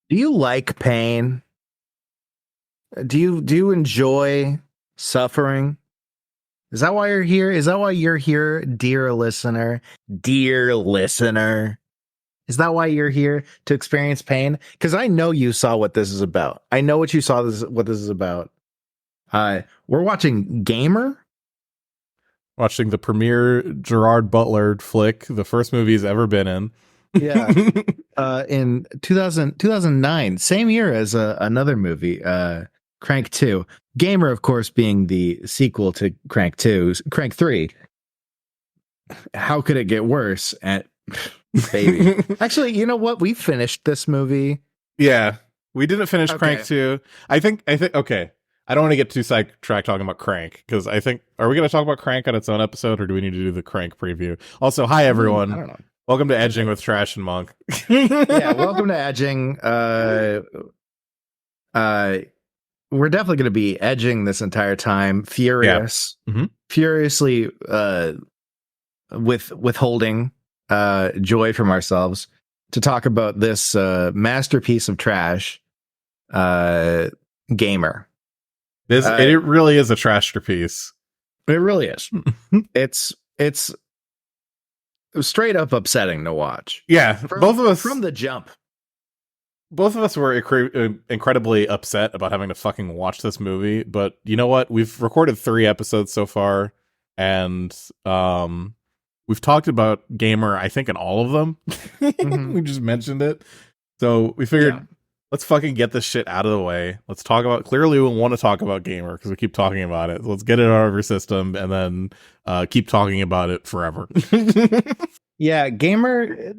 Do you like pain? Do you enjoy suffering? Is that why you're here? Is that why you're here, dear listener? Dear listener. Is that why you're here, to experience pain? Because I know you saw what this is about. I know what you saw what this is about. We're watching Gamer. Watching the premiere Gerard Butler flick, the first movie he's ever been in. Yeah. In 2009, same year as another movie, Crank 2. Gamer, of course, being the sequel to Crank 2, Crank 3. How could it get worse? Baby. Actually, you know what? We finished this movie. Yeah, we didn't finish Crank 2. I think, okay. I don't want to get too sidetracked talking about Crank, because I think, are we going to talk about Crank on its own episode, or do we need to do the Crank preview? Also, hi, everyone. I don't know. Welcome to Edging with Trash and Monk. Yeah, welcome to Edging. We're definitely going to be edging this entire time, furious, furiously withholding joy from ourselves to talk about this masterpiece of trash, Gamer. It really is a trashterpiece. It really is. It's straight up upsetting to watch. Yeah, both of us from the jump. Both of us were incredibly upset about having to fucking watch this movie, but you know what? We've recorded 3 episodes so far, and we've talked about Gamer, I think, in all of them. We just mentioned it. So we figured, let's fucking get this shit out of the way. Let's talk about, clearly we want to talk about Gamer because we keep talking about it. Let's get it out of your system and then keep talking about it forever. Yeah, Gamer,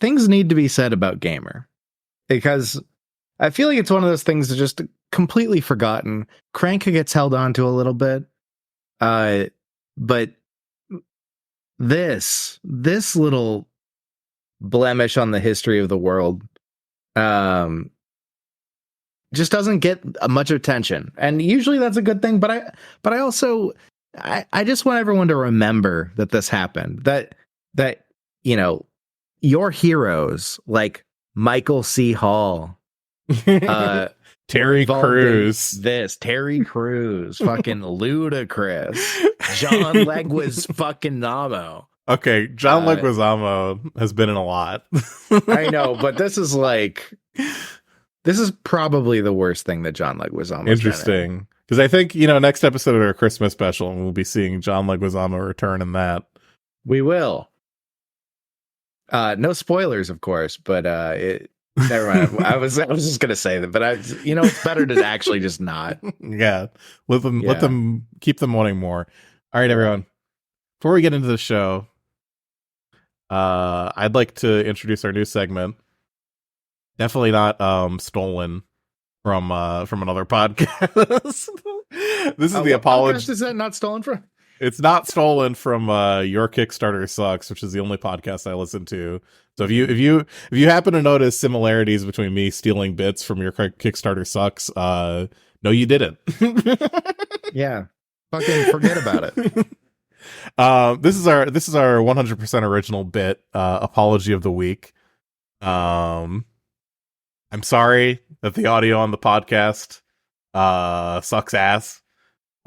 things need to be said about Gamer, because I feel like it's one of those things that's just completely forgotten. Crank gets held on to a little bit. But this little blemish on the history of the world just doesn't get much attention, and usually that's a good thing. But I also just want everyone to remember that this happened. That you know, your heroes like Michael C. Hall, Terry Crews, Terry Crews, fucking ludicrous, John Leguizamo. Okay, John Leguizamo has been in a lot. I know, but this is probably the worst thing that John Leguizamo. Interesting, because I think, next episode of our Christmas special, we'll be seeing John Leguizamo return in that. We will. No spoilers, of course, but never mind. I was just gonna say that, but it's better to actually just not. Yeah, let them keep them wanting more. All right, everyone. Before we get into the show, I'd like to introduce our new segment. Definitely not stolen from another podcast. This is the apology. Is that not stolen from? It's not stolen from Your Kickstarter Sucks, which is the only podcast I listen to. So if you happen to notice similarities between me stealing bits from Your Kickstarter Sucks, no, you didn't. Yeah, fucking forget about it. This is our 100% original bit, apology of the week. I'm sorry that the audio on the podcast sucks ass.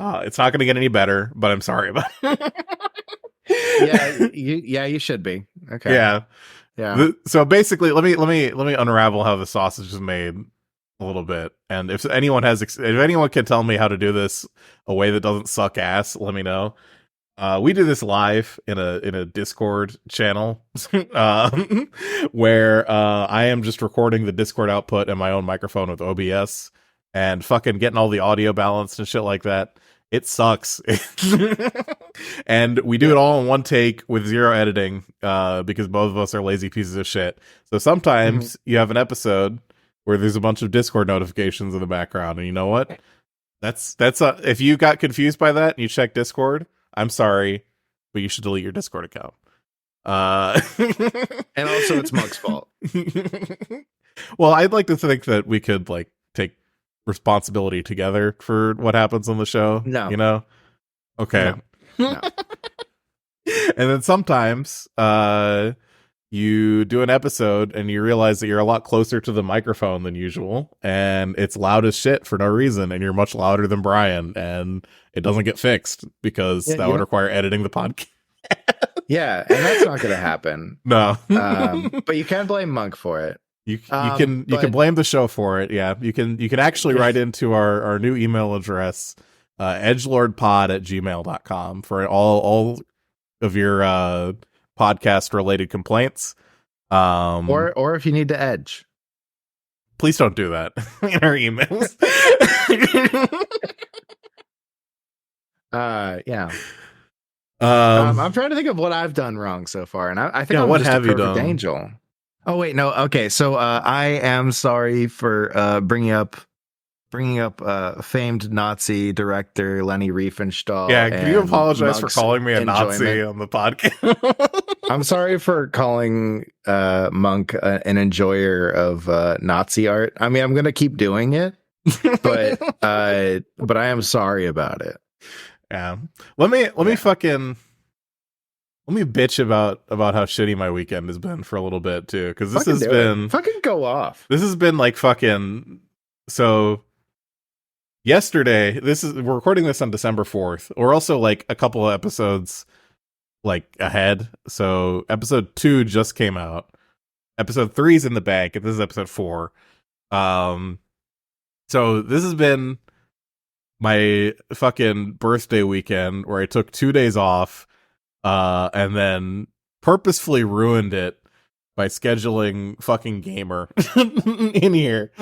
It's not going to get any better, but I'm sorry about it. you should be. Okay. Yeah. So basically, let me unravel how the sausage is made a little bit. And if anyone can tell me how to do this a way that doesn't suck ass, let me know. We do this live in a Discord channel, where I am just recording the Discord output and my own microphone with OBS and fucking getting all the audio balanced and shit like that. It sucks. And we do it all in one take with zero editing, because both of us are lazy pieces of shit. So sometimes you have an episode where there's a bunch of Discord notifications in the background, and you know what? That's if you got confused by that and you check Discord, I'm sorry, but you should delete your Discord account. And also it's Monk's fault. Well, I'd like to think that we could take responsibility together for what happens on the show. No. Okay. No. And then sometimes you do an episode and you realize that you're a lot closer to the microphone than usual, and it's loud as shit for no reason, and you're much louder than Brian, and it doesn't get fixed because that would require editing the podcast. Yeah, and that's not going to happen. No. But you can blame Monk for it. You can blame the show for it. Yeah, you can actually write into our new email address, edgelordpod@gmail.com, for all of your podcast related complaints. Or if you need to edge. Please don't do that in our emails. Yeah. I'm trying to think of what I've done wrong so far, and I think I'm what just have a you perfect done? angel. Oh wait, no. Okay, so I am sorry for bringing up famed Nazi director Leni Riefenstahl. Yeah, can you apologize for calling me a enjoyment. Nazi on the podcast? I'm sorry for calling Monk an enjoyer of Nazi art. I mean, I'm gonna keep doing it, but I am sorry about it. Yeah. Let me bitch about how shitty my weekend has been for a little bit too, because this has been fucking go off. This has been like fucking. So yesterday, we're recording this on December 4th. We're also like a couple of episodes like ahead. So episode 2 just came out. Episode 3 is in the bank, and this is episode 4. So this has been my fucking birthday weekend where I took 2 days off, and then purposefully ruined it by scheduling fucking Gamer in here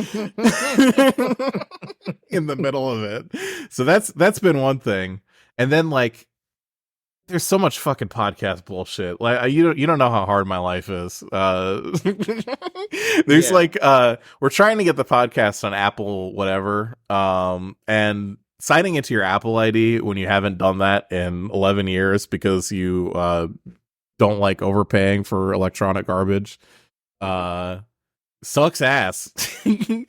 in the middle of it. So that's been one thing. And then like there's so much fucking podcast bullshit. Like you don't know how hard my life is. There's like we're trying to get the podcast on Apple whatever. And signing into your Apple ID when you haven't done that in 11 years because you don't like overpaying for electronic garbage sucks ass. I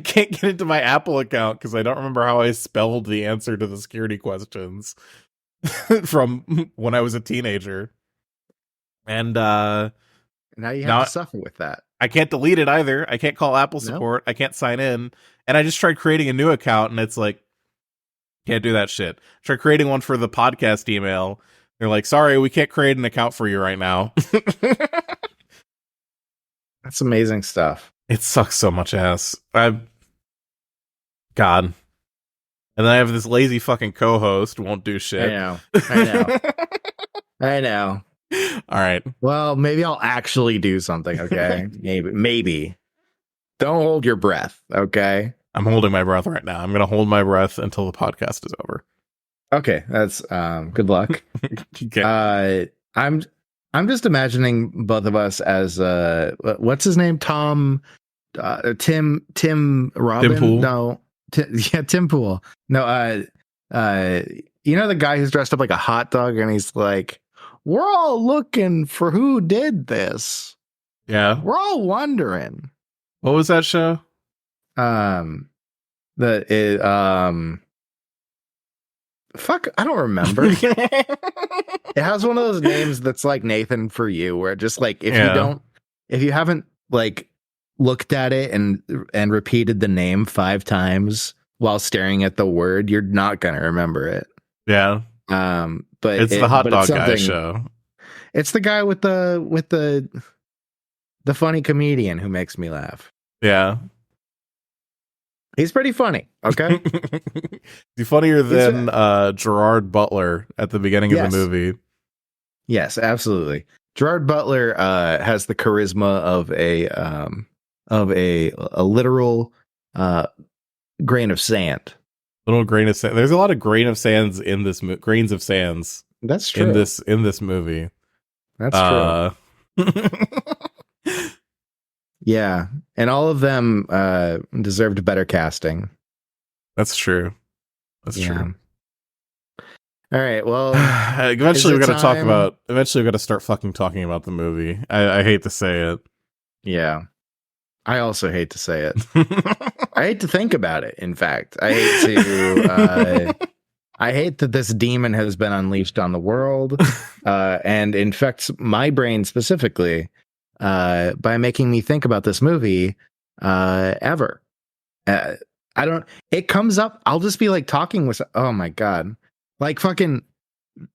can't get into my Apple account because I don't remember how I spelled the answer to the security questions from when I was a teenager. And now you have to suffer with that. I can't delete it either. I can't call Apple support. I can't sign in. And I just tried creating a new account, and it's like, can't do that shit. Try creating one for the podcast email. They're like, sorry, we can't create an account for you right now. That's amazing stuff. It sucks so much ass. God. And then I have this lazy fucking co-host who won't do shit. I know. All right. Well, maybe I'll actually do something, okay? Maybe. Don't hold your breath, okay? I'm holding my breath right now. I'm going to hold my breath until the podcast is over. Okay, that's good luck. Okay. I'm just imagining both of us as what's his name? Tim Robin? Tim Pool? No. Tim Pool. No, you know the guy who's dressed up like a hot dog and he's like, we're all looking for who did this. Yeah. We're all wondering. What was that show? Fuck, I don't remember. It has one of those names that's like Nathan for You, where just like if you haven't like looked at it and repeated the name 5 times while staring at the word, you're not gonna remember it. Yeah. But it's the hot dog guy show. It's the guy with the funny comedian who makes me laugh. Yeah. He's pretty funny. Okay. He's funnier than Gerard Butler at the beginning of the movie. Yes, absolutely. Gerard Butler has the charisma of a literal grain of sand. Little grain of sand. There's a lot of grain of sands in this grains of sands. That's true. In this movie. That's true. Yeah, and all of them deserved better casting. That's true. That's true. All right. Well, eventually we're gonna start fucking talking about the movie. I hate to say it. Yeah. I also hate to say it. I hate to think about it. In fact, I hate to. I hate that this demon has been unleashed on the world and infects my brain specifically. by making me think about this movie ever. I don't. It comes up. I'll just be like talking with. Oh my god! Like fucking.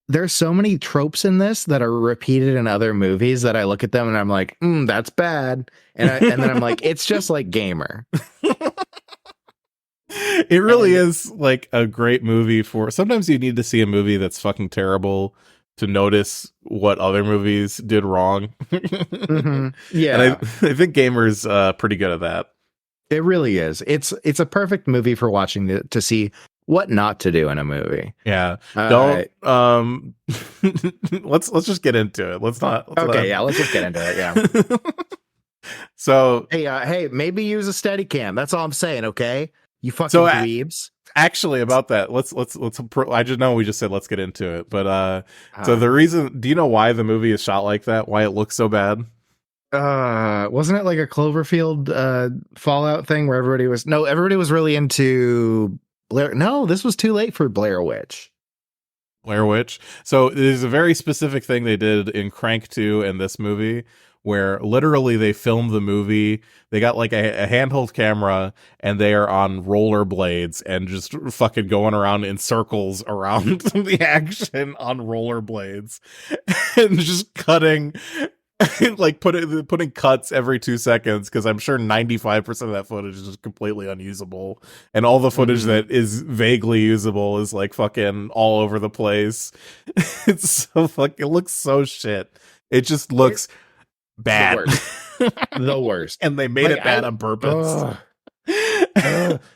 There's so many tropes in this that are repeated in other movies that I look at them and I'm like, that's bad. And then I'm like, it's just like Gamer. It really is like a great movie for. Sometimes you need to see a movie that's fucking terrible to notice what other movies did wrong. Mm-hmm. Yeah, and I think Gamer's pretty good at that. It really is. It's a perfect movie for watching to see what not to do in a movie. Yeah. Don't let's just get into it. Let's just get into it. Yeah. So hey, maybe use a Steadicam. That's all I'm saying, okay? You fucking dweebs. Actually, about that, let's. I just know we just said let's get into it, but so the reason, do you know why the movie is shot like that? Why it looks so bad? Wasn't it like a Cloverfield Fallout thing where everybody was really into Blair? No, this was too late for Blair Witch. Blair Witch. So there's a very specific thing they did in Crank 2 and this movie where literally they filmed the movie. They got like a handheld camera and they are on rollerblades and just fucking going around in circles around the action on rollerblades and just cutting like putting cuts every 2 seconds, because I'm sure 95% of that footage is just completely unusable, and all the footage that is vaguely usable is like fucking all over the place. It's so fucking, it looks so shit. It just looks bad. The worst. And they made it bad on purpose.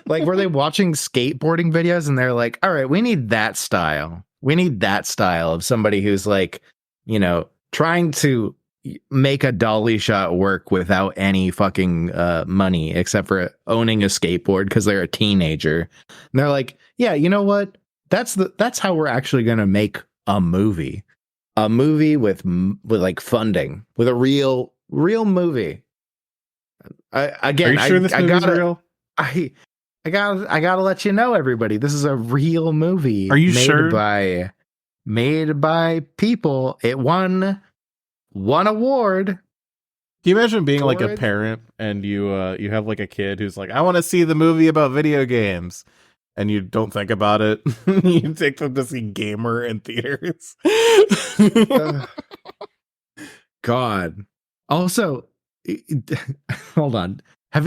Like, were they watching skateboarding videos and they're like, all right, we need that style. We need that style of somebody who's like, trying to make a dolly shot work without any fucking money except for owning a skateboard because they're a teenager. And they're like, yeah, you know what? That's how we're actually going to make a movie with like funding, with a real movie. Are you sure this movie's real? I gotta let you know, everybody, this is a real movie. Are you sure? Made by people. It won award. Can you imagine being like a parent and you have like a kid who's like, I want to see the movie about video games, and you don't think about it? You take them to see Gamer in theaters. God. Also, hold on. I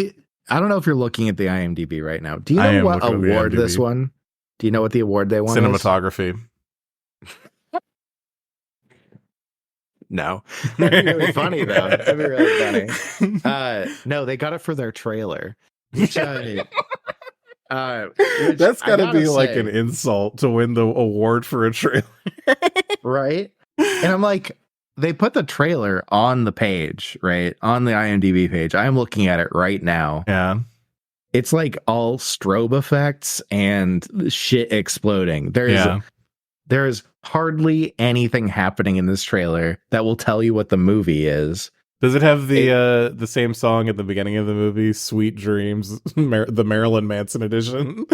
don't know if you're looking at the IMDb right now. Do you know what award this one? Do you know what the award they won? Cinematography. No. That'd be really funny, though. That'd be really funny. No, they got it for their trailer. Which that's gotta be like an insult to win the award for a trailer. Right? And I'm like, they put the trailer on the page, right? On the IMDb page. I'm looking at it right now. Yeah. It's like all strobe effects and shit exploding. There's hardly anything happening in this trailer that will tell you what the movie is. Does it have the same song at the beginning of the movie, "Sweet Dreams," the Marilyn Manson edition?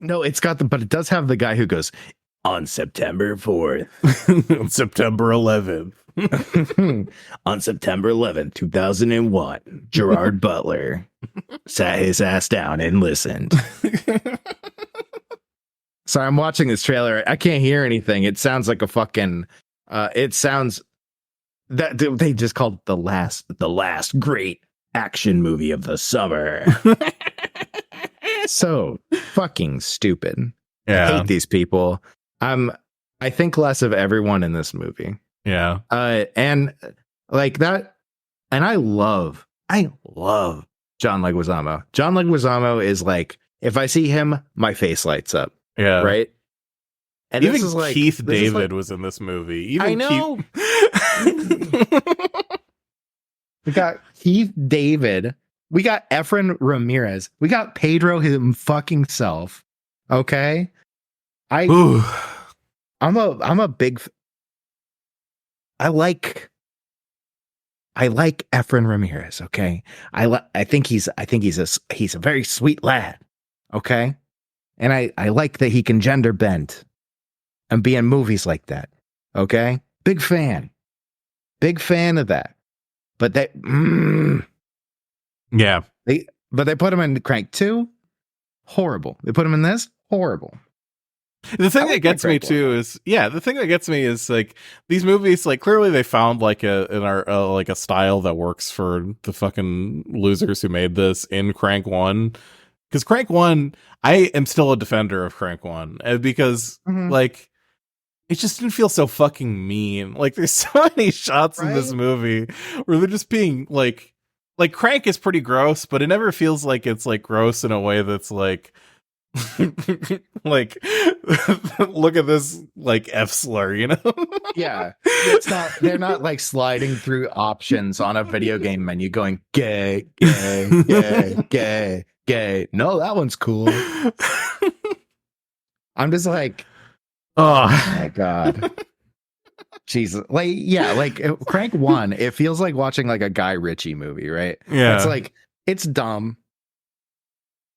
No, but it does have the guy who goes, on September 4th, on September 11th, on September 11th, 2001, Gerard Butler sat his ass down and listened. So I'm watching this trailer. I can't hear anything. It sounds like a fucking. It sounds that they just called it the last great action movie of the summer. So fucking stupid. Yeah. I hate these people. I think less of everyone in this movie. Yeah. And like that. And I love John Leguizamo. John Leguizamo is like, if I see him, my face lights up. Yeah. Right. And even this is like, Keith David was in this movie. I know. We got Keith David. We got Efren Ramirez. We got Pedro fucking self. Okay. I'm a big. I like Efren Ramirez. Okay. I think he's a very sweet lad. Okay. And I like that he can gender bend and be in movies like that. Okay. Big fan. Big fan of that. But Yeah. they put him in Crank 2. Horrible. They put him in this. Horrible. The thing that gets me too is, the thing that gets me is like these movies, like clearly they found like like a style that works for the fucking losers who made this in Crank 1. Because Crank 1, I am still a defender of Crank 1 because like it just didn't feel so fucking mean. Like there's so many shots in this movie where they're just being like Crank is pretty gross, but it never feels like it's like gross in a way that's like like look at this like F slur, you know? Yeah. It's not, they're not like sliding through options on a video game menu going gay, gay, gay, gay, gay. No, that one's cool. I'm just like, oh my God. Jesus. Like, yeah, like Crank 1, it feels like watching like a Guy Ritchie movie, right? Yeah. It's like, it's dumb.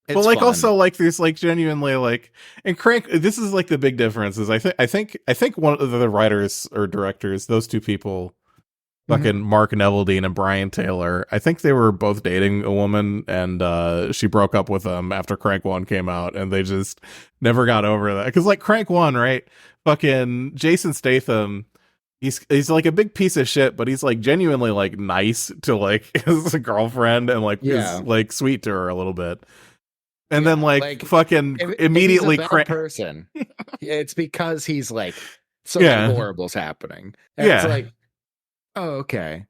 But like fun. Also like there's like genuinely like and Crank, this is like the big difference is I think one of the writers or directors, those two people, fucking Mark Neveldine and Brian Taylor, I think they were both dating a woman and she broke up with them after Crank 1 came out and they just never got over that. Cause like Crank 1, right? Fucking Jason Statham, he's like a big piece of shit, but he's like genuinely like nice to like his girlfriend and like is like sweet to her a little bit. And then like fucking immediately if he's a bad person. It's because he's like something horrible's happening. And it's like, oh, okay.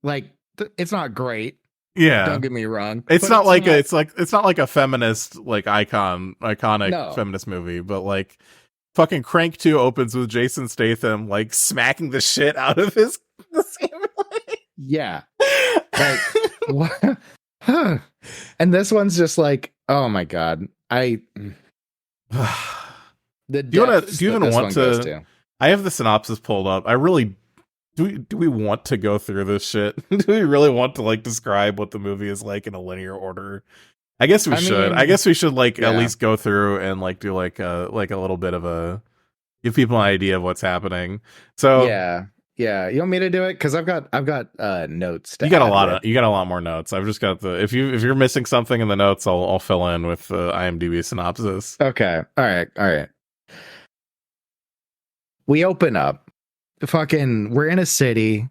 Like it's not great. Yeah. Don't get me wrong. It's not like it's not like a feminist like iconic feminist movie, but like fucking Crank 2 opens with Jason Statham like smacking the shit out of his yeah. Like what? And this one's just like, oh my God. Do you even want to? I have the synopsis pulled up. I really do we want to go through this shit? Do we really want to like describe what the movie is like in a linear order? I guess we should. I guess we should like at least go through and like do like a little bit of a give people an idea of what's happening. So yeah, you want me to do it? Because I've got notes. You got a lot more notes. I've just got if you're missing something in the notes, I'll fill in with the IMDb synopsis. Okay. All right. We open up. We're in a city.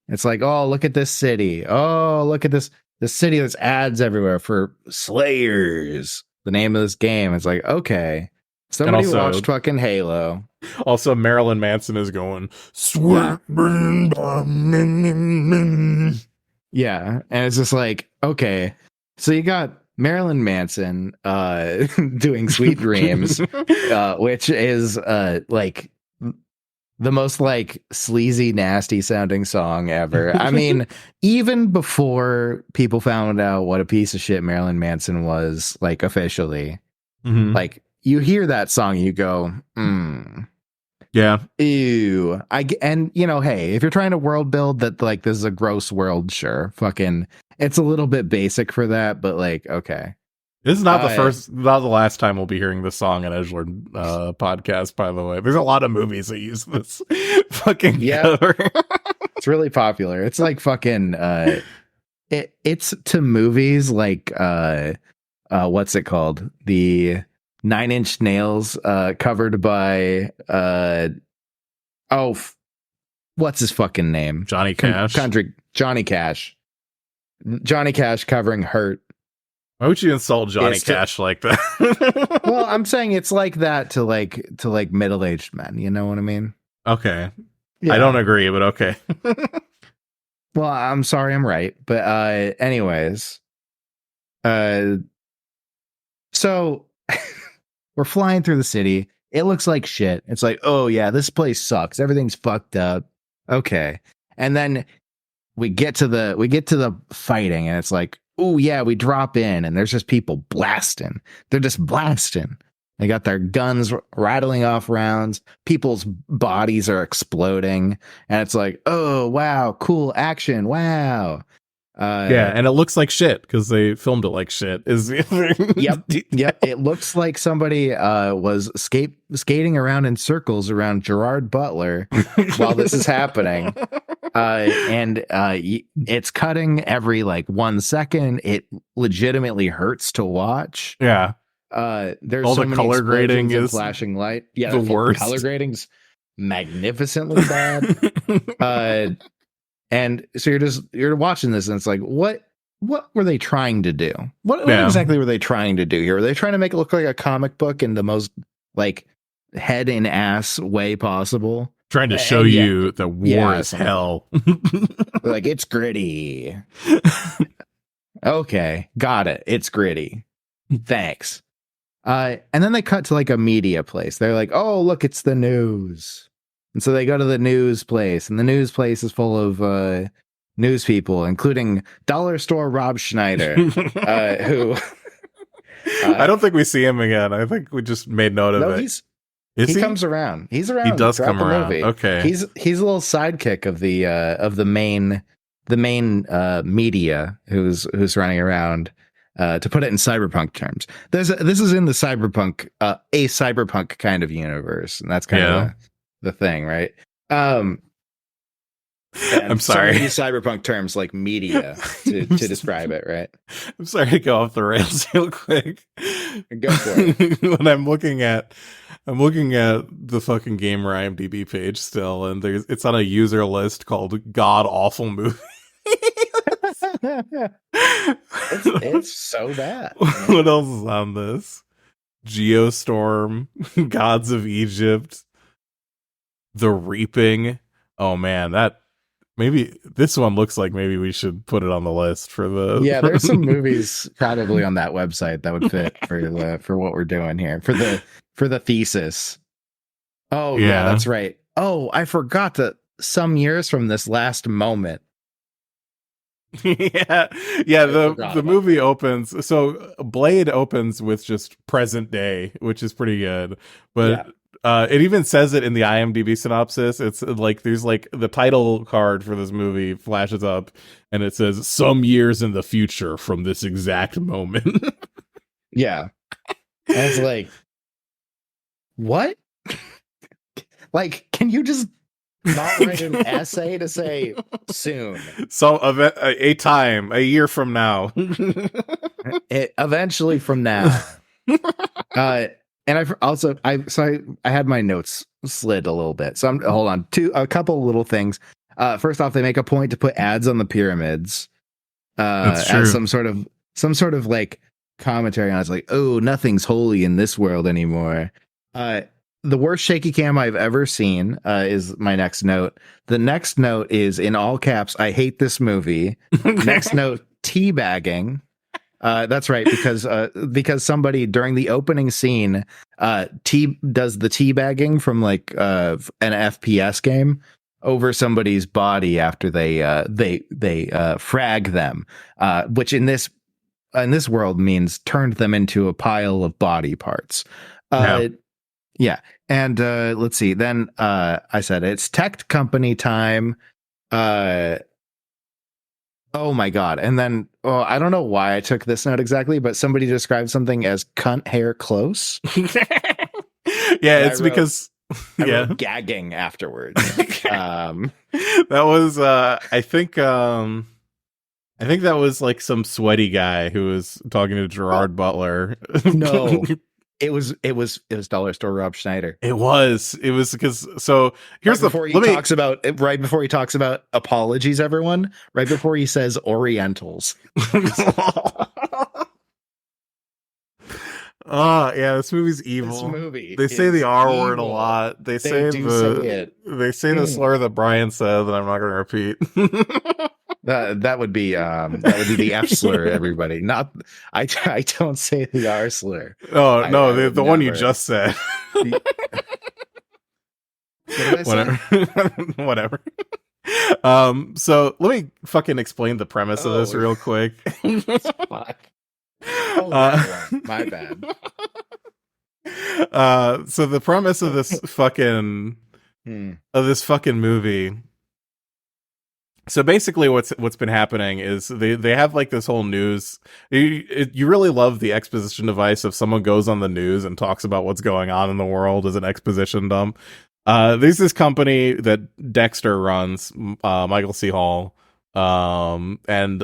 It's like, oh, look at this city. Oh, look at this city. There's ads everywhere for Slayers. The name of this game. It's like, okay. Somebody watched fucking Halo. Also, Marilyn Manson is going, yeah, and it's just like, okay, so you got Marilyn Manson doing Sweet Dreams, which is like the most like sleazy, nasty sounding song ever. I mean, even before people found out what a piece of shit Marilyn Manson was, like officially, like you hear that song, you go, yeah. Ew. And you know, hey, if you're trying to world build that like this is a gross world, sure. Fucking it's a little bit basic for that, but like, okay. This is not not the last time we'll be hearing this song on Edgelord podcast, by the way. There's a lot of movies that use this fucking cover. It's really popular. It's like fucking it's to movies like what's it called? The 9 Inch Nails covered by what's his fucking name? Johnny Cash. Johnny Cash. Johnny Cash covering Hurt. Why would you insult Johnny Cash like that? Well, I'm saying it's like that to like middle-aged men, you know what I mean? Okay. Yeah. I don't agree, but okay. Well, I'm sorry, I'm right. But anyways. So we're flying through the city. It looks like shit. It's like, oh yeah, this place sucks. Everything's fucked up. Okay. And then we get to the fighting and it's like, oh yeah, we drop in and there's just people blasting. They're just blasting. They got their guns rattling off rounds. People's bodies are exploding. And it's like, oh wow, cool action. Wow. Yeah, and it looks like shit because they filmed it like shit. Yep. It looks like somebody was skating around in circles around Gerard Butler while this is happening. It's cutting every like 1 second. It legitimately hurts to watch. Yeah. There's All so the many color grading explosions and is flashing light. Yeah, the worst. color grading's magnificently bad. And so you're watching this, and it's like, what were they trying to do? What exactly were they trying to do here? Were they trying to make it look like a comic book in the most like head and ass way possible? Trying to show you that war is hell. Like, it's gritty. Okay, got it. It's gritty. Thanks. And then they cut to like a media place. They're like, oh, look, it's the news. And so they go to the news place, and the news place is full of news people, including dollar store Rob Schneider, who I don't think we see him again. I think we just made note of it. He comes around. He's around. He does come around. Movie. Okay. He's a little sidekick of the main media who's running around. To put it in cyberpunk terms, this is in the cyberpunk a cyberpunk kind of universe, and that's kind of the thing, right? I'm sorry. Use cyberpunk terms like media to describe it, right? I'm sorry to go off the rails real quick. Go for it. When I'm looking at the fucking gamer IMDb page still, and it's on a user list called God Awful Movie. It's so bad. What else is on this? Geostorm, Gods of Egypt, The Reaping. Oh man, that maybe this one looks like maybe we should put it on the list for the. Yeah, there's some movies probably on that website that would fit for what we're doing here for the thesis. Oh yeah, that's right. Oh, I forgot that some years from this last moment. The movie opens, so Blade opens with just present day, which is pretty good, but it even says it in the IMDb synopsis. It's like there's like the title card for this movie flashes up and it says some years in the future from this exact moment. Yeah, and it's like, what? Like, can you just not write an essay to say soon? So a time, a year from now. Eventually from now. And I had my notes slid a little bit. So hold on. A couple little things. First off, they make a point to put ads on the pyramids. That's true. As some sort of like commentary on it. It's like, oh, nothing's holy in this world anymore. The worst shaky cam I've ever seen is my next note. The next note is in all caps, I hate this movie. Next note, teabagging. That's right, because somebody during the opening scene does the teabagging from like an FPS game over somebody's body after they frag them, which in this world means turned them into a pile of body parts. Yeah. And let's see. Then I said it's tech company time. Oh my God. And then I don't know why I took this note exactly, but somebody described something as cunt hair close. It's because I wrote gagging afterwards. That was I think that was like some sweaty guy who was talking to Gerard Butler. No. It was dollar store Rob Schneider. It was because so here's right before he talks about apologies, everyone. Right before he says Orientals. This movie's evil. They say the R word a lot. They say the slur that Brian said that I'm not going to repeat. That would be the F slur, everybody. Not I don't say the R slur. Oh no, the one you just said. Whatever. So let me fucking explain the premise of this real quick. My bad. So the premise of this fucking movie. So basically what's been happening is they have like this whole news. You really love the exposition device if someone goes on the news and talks about what's going on in the world as an exposition dump. There's this company that Dexter runs, Michael C. Hall, and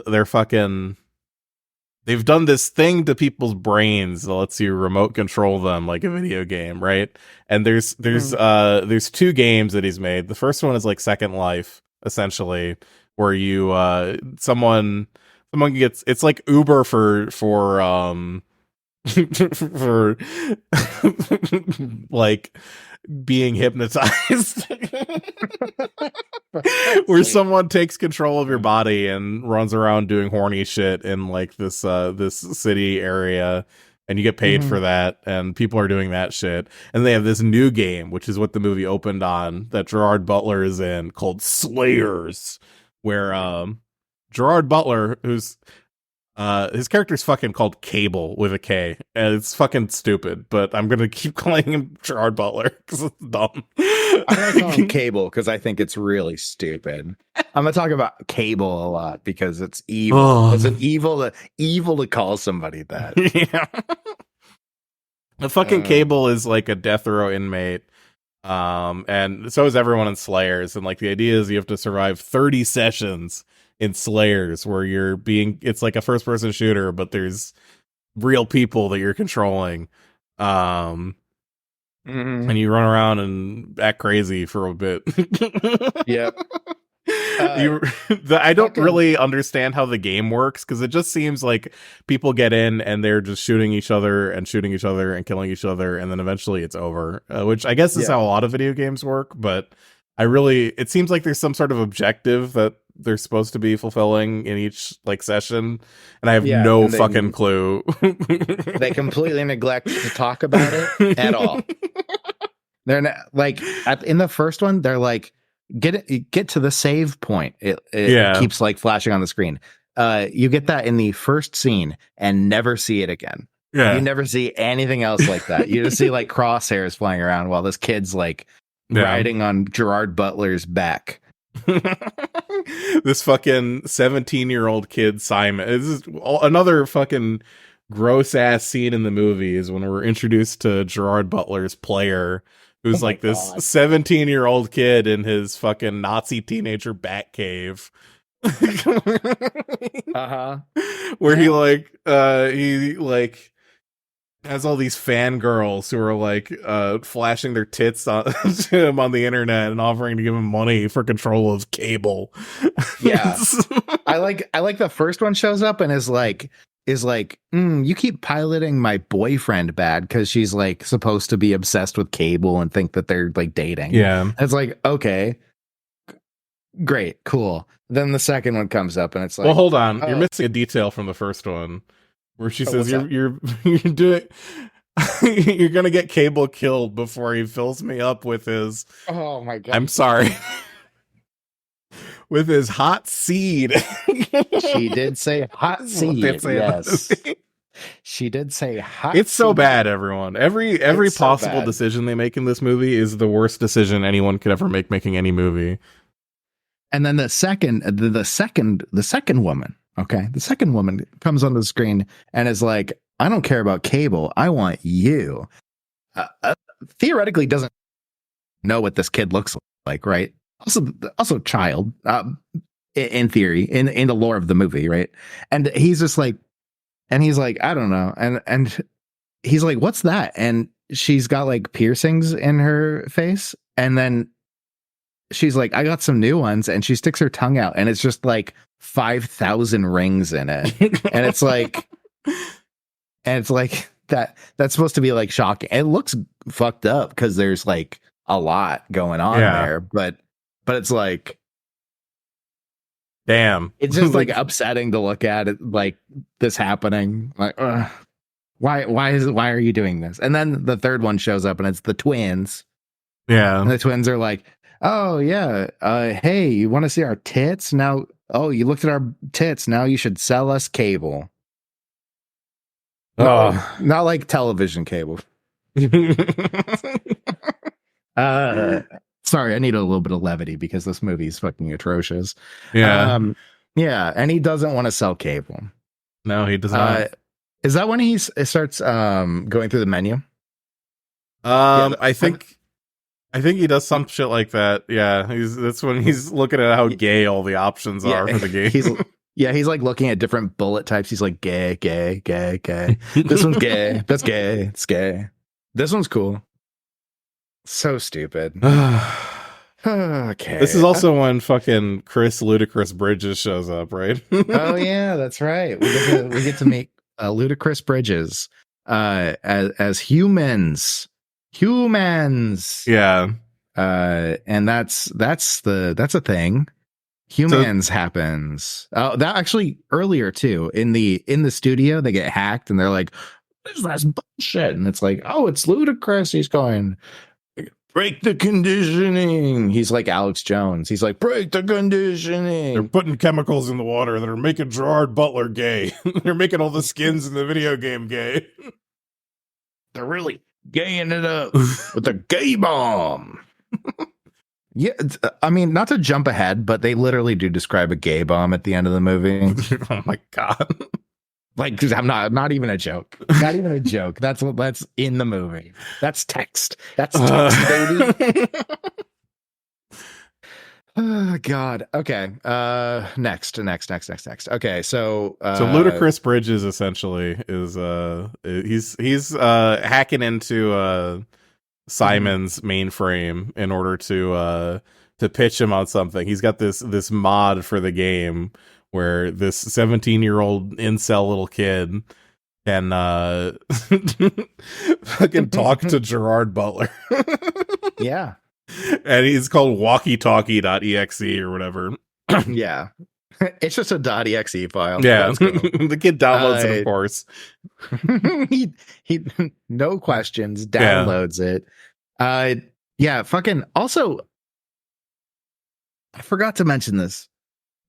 they've done this thing to people's brains that lets you remote control them like a video game, right? And there's two games that he's made. The first one is like Second Life, essentially, where you someone gets, it's like Uber for for like being hypnotized. Where someone takes control of your body and runs around doing horny shit in like this city area, and you get paid for that, and people are doing that shit. And they have this new game, which is what the movie opened on, that Gerard Butler is in, called Slayers, where Gerard Butler, who's his character's fucking called Cable with a K, and it's fucking stupid, but I'm gonna keep calling him Gerard Butler because it's dumb. I'm gonna call him Cable because I think it's really stupid. I'm gonna talk about Cable a lot because it's evil. Oh. It's an evil to call somebody that. Yeah. The fucking Cable is like a death row inmate. And so is everyone in Slayers, and like the idea is you have to survive 30 sessions in Slayers where it's like a first person shooter, but there's real people that you're controlling. And you run around and act crazy for a bit. Yep. I don't really understand how the game works, because it just seems like people get in and they're just shooting each other and killing each other, and then eventually it's over, which I guess is how a lot of video games work. But it seems like there's some sort of objective that they're supposed to be fulfilling in each like session, and I have no fucking clue. They completely neglect to talk about it at all. They're not, like in the first one, they're like, get to the save point. It keeps like flashing on the screen. You get that in the first scene and never see it again. Yeah. You never see anything else like that. You just see like crosshairs flying around while this kid's like riding on Gerard Butler's back. This fucking 17-year-old kid, Simon. This is another fucking gross ass scene in the movie, is when we're introduced to Gerard Butler's player, who's like this 17-year-old kid in his fucking Nazi teenager bat cave. Where he has all these fangirls who are like flashing their tits to him on the internet and offering to give him money for control of Cable. Yeah. I like the first one shows up and is like, you keep piloting my boyfriend bad, because she's like supposed to be obsessed with Cable and think that they're like dating. Yeah. And it's like, okay, great, cool. Then the second one comes up and it's like, well, hold on, you're missing a detail from the first one where she says you're doing you're gonna get Cable killed before he fills me up with his, oh my god, I'm sorry, with his hot seed. She did say hot seed. Yes. She did say hot It's so seed. bad, everyone. Every possible decision they make in this movie is the worst decision anyone could ever make making any movie. And then the second woman, okay, the second woman comes on the screen and is like, I don't care about Cable, I want you. Theoretically doesn't know what this kid looks like, right? Also child, in theory, in the lore of the movie, right? And he's just like, I don't know. And he's like, what's that? And she's got like piercings in her face. And then she's like, I got some new ones. And she sticks her tongue out and it's just like 5,000 rings in it. And it's like that's supposed to be like shocking. It looks fucked up because there's like a lot going on there, but it's like, damn, it's just like upsetting to look at it, like this happening. Like, why are you doing this? And then the third one shows up and it's the twins. Yeah. And the twins are like, oh yeah, hey, you want to see our tits? Now, oh, you looked at our tits, now you should sell us Cable. Oh, not like television cable. Sorry, I need a little bit of levity because this movie is fucking atrocious. Yeah. Yeah, and he doesn't want to sell Cable. No, he does not. Is that when he starts going through the menu? I think I think he does some shit like that. Yeah, that's when he's looking at how gay all the options are for the game. He's like looking at different bullet types. He's like gay, gay, gay, gay. This one's gay. That's gay. It's gay. This one's cool. So stupid. Okay. This is also when fucking Chris Ludacris Bridges shows up, right? Oh yeah, that's right. We get to meet Ludacris Bridges as humans. Yeah. And that's a thing. Humans happens. That actually earlier too in the studio they get hacked and they're like, "That's bullshit," and it's like, "Oh, it's Ludacris." He's going, "Break the conditioning." He's like Alex Jones. He's like, "Break the conditioning." They're putting chemicals in the water that are making Gerard Butler gay. They're making all the skins in the video game gay. They're really gaying it up with a gay bomb. Yeah, I mean, not to jump ahead, but they literally do describe a gay bomb at the end of the movie. Oh my god! Like, I'm not even a joke. Not even a joke. That's in the movie. That's text. That's text, baby. Oh God. Okay. Next. Okay. So Ludacris Bridges essentially is he's hacking into Simon's mainframe in order to pitch him on something. He's got this mod for the game where this 17-year-old incel little kid can fucking talk to Gerard Butler. Yeah. And he's called walkietalkie.exe or whatever. Yeah. It's just a .exe file. Yeah. The kid downloads it, of course. he no questions, downloads it. Yeah, fucking also I forgot to mention this.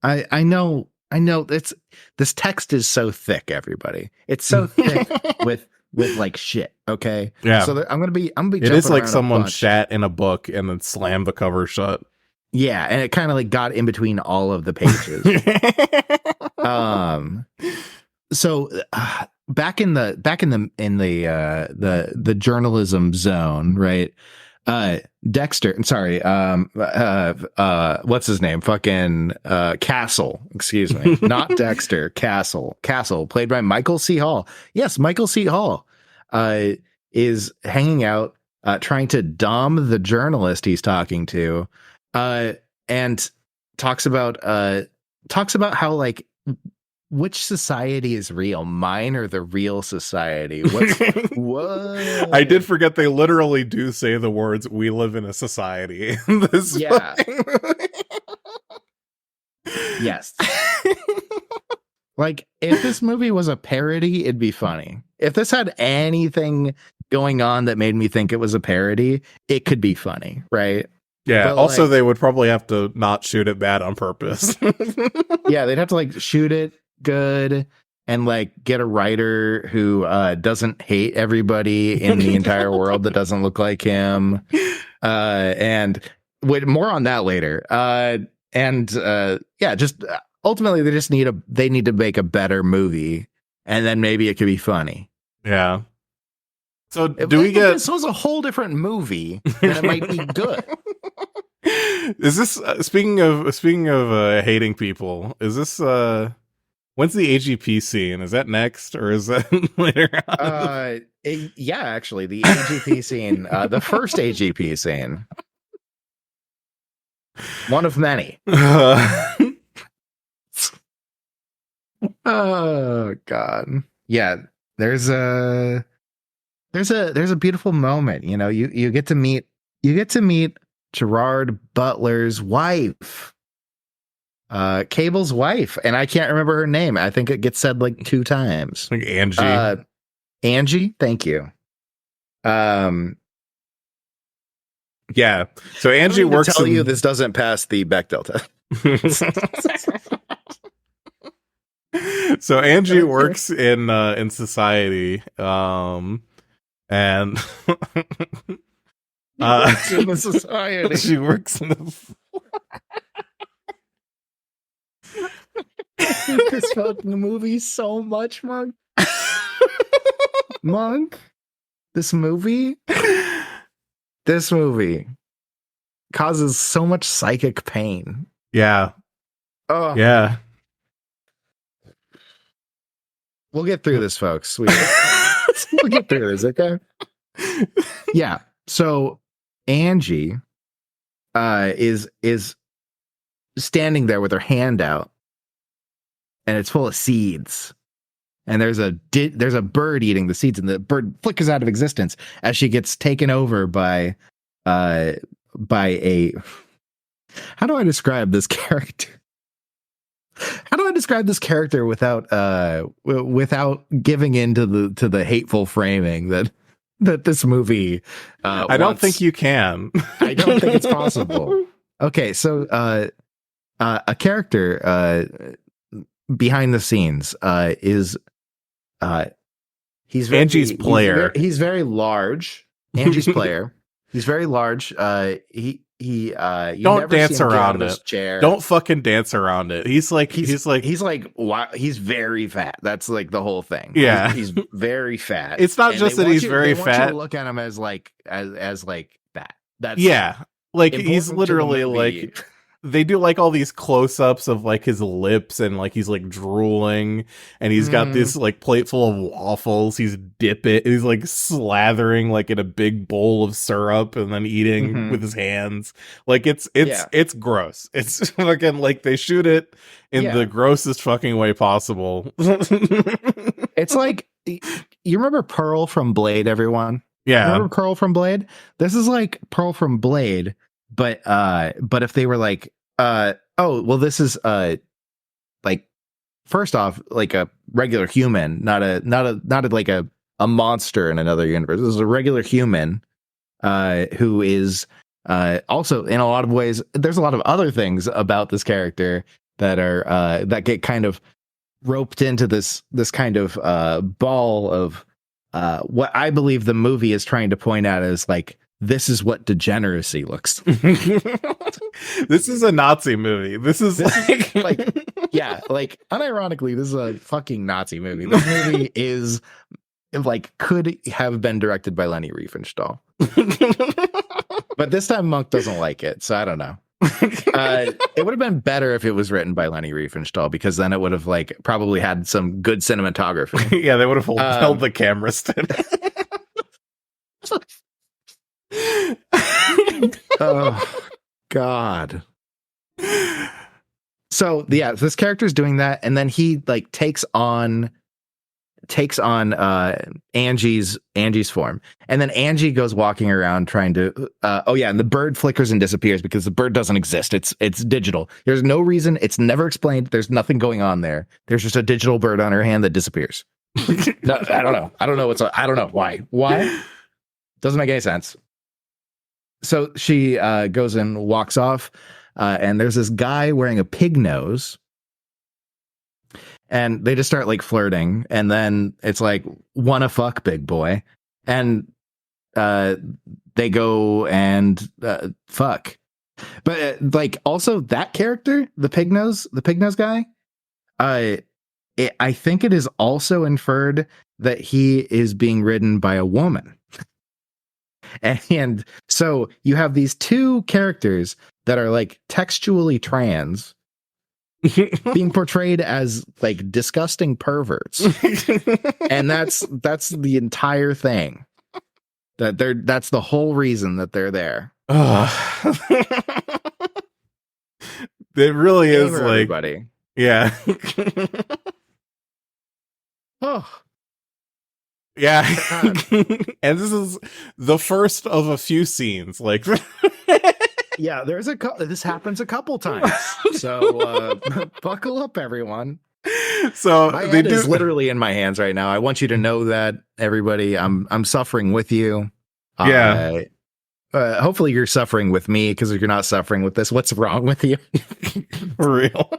I know this text is so thick, everybody. It's so thick with like shit, okay? Yeah. So I'm gonna be it is like someone shat in a book and then slammed the cover shut. Yeah, and it kind of like got in between all of the pages. So back in the journalism zone, right? Dexter, sorry, what's his name? Fucking Castle, excuse me. Not Dexter, Castle, played by Michael C. Hall. Yes, Michael C. Hall is hanging out, trying to dom the journalist he's talking to, and talks about how like which society is real, mine or the real society. What? I did forget they literally do say the words "we live in a society." Yeah. Yes. Like if this movie was a parody, it'd be funny. If this had anything going on that made me think it was a parody, it could be funny, right? Yeah. But also, like, they would probably have to not shoot it bad on purpose. Yeah, they'd have to like shoot it good and like get a writer who doesn't hate everybody in the entire world that doesn't look like him. And with more on that later. Yeah, just ultimately they need to make a better movie, and then maybe it could be funny. Yeah. So if this was a whole different movie, then it might be good. Is this speaking of hating people? Is this when's the AGP scene? Is that next or is that later on? Yeah, actually, the AGP scene, the first AGP scene, one of many. Oh God, yeah. There's a beautiful moment. You know, you get to meet Gerard Butler's wife, Cable's wife, and I can't remember her name. I think it gets said like 2 times. Like Angie. Angie, thank you. Yeah. So Angie works. To tell you this doesn't pass the Bechdel test. So Angie works in society, and works in the society. She works in the. I hate this fucking movie so much, Monk. Monk, this movie. causes so much psychic pain. Yeah. Oh, Yeah. we'll get through this, folks. We'll get through this, okay? Yeah. So Angie is standing there with her hand out, and it's full of seeds. And there's a bird eating the seeds, and the bird flickers out of existence as she gets taken over by a. How do I describe this character? How do I describe this character without giving in to the hateful framing that this movie? I don't think you can. I don't think it's possible. Okay, so a character behind the scenes is he's Angie's player. He's very large. Angie's player. He's very large. You Don't never dance see him get out around of his it. chair. Don't fucking dance around it. He's very fat. That's like the whole thing. Yeah. He's very fat. It's not just that he's very they fat. Want you to look at him as like that. That's yeah. Like important he's to the literally movie. like they do like all these close-ups of like his lips and like he's like drooling and he's got this like plate full of waffles. He's like slathering like in a big bowl of syrup and then eating with his hands. Like it's gross. It's fucking like they shoot it in the grossest fucking way possible. It's like, you remember Pearl from Blade, everyone? Yeah. Remember Pearl from Blade? This is like Pearl from Blade, but if they were like, this is like, first off, like a regular human, not like a monster in another universe. This is a regular human who is also, in a lot of ways, there's a lot of other things about this character that are that get kind of roped into this kind of ball of what I believe the movie is trying to point out as like, this is what degeneracy looks like. This is a Nazi movie. This is like unironically, this is a fucking Nazi movie. This movie is like, could have been directed by Leni Riefenstahl. But this time Monk doesn't like it, so I don't know. It would have been better if it was written by Leni Riefenstahl, because then it would have like probably had some good cinematography. Yeah, they would have held the camera steady. Oh God. So yeah, this character is doing that, and then he like takes on Angie's form, and then Angie goes walking around trying to and the bird flickers and disappears because the bird doesn't exist. It's digital. There's no reason. It's never explained. There's nothing going on there. There's just a digital bird on her hand that disappears. No, I don't know. I don't know why doesn't make any sense. So she goes and walks off, and there's this guy wearing a pig nose. And they just start like flirting, and then it's like, wanna fuck, big boy, and they go and fuck. But like, also that character, the pig nose guy, I think it is also inferred that he is being ridden by a woman. And so you have these two characters that are like textually trans being portrayed as like disgusting perverts. And that's the entire thing. That's the whole reason that they're there. It really is like everybody. Yeah. Oh. Yeah. And this is the first of a few scenes. Like yeah, this happens a couple times. So buckle up, everyone. So my head is literally in my hands right now. I want you to know that, everybody. I'm suffering with you. Yeah. Hopefully you're suffering with me, because if you're not suffering with this, what's wrong with you? For real.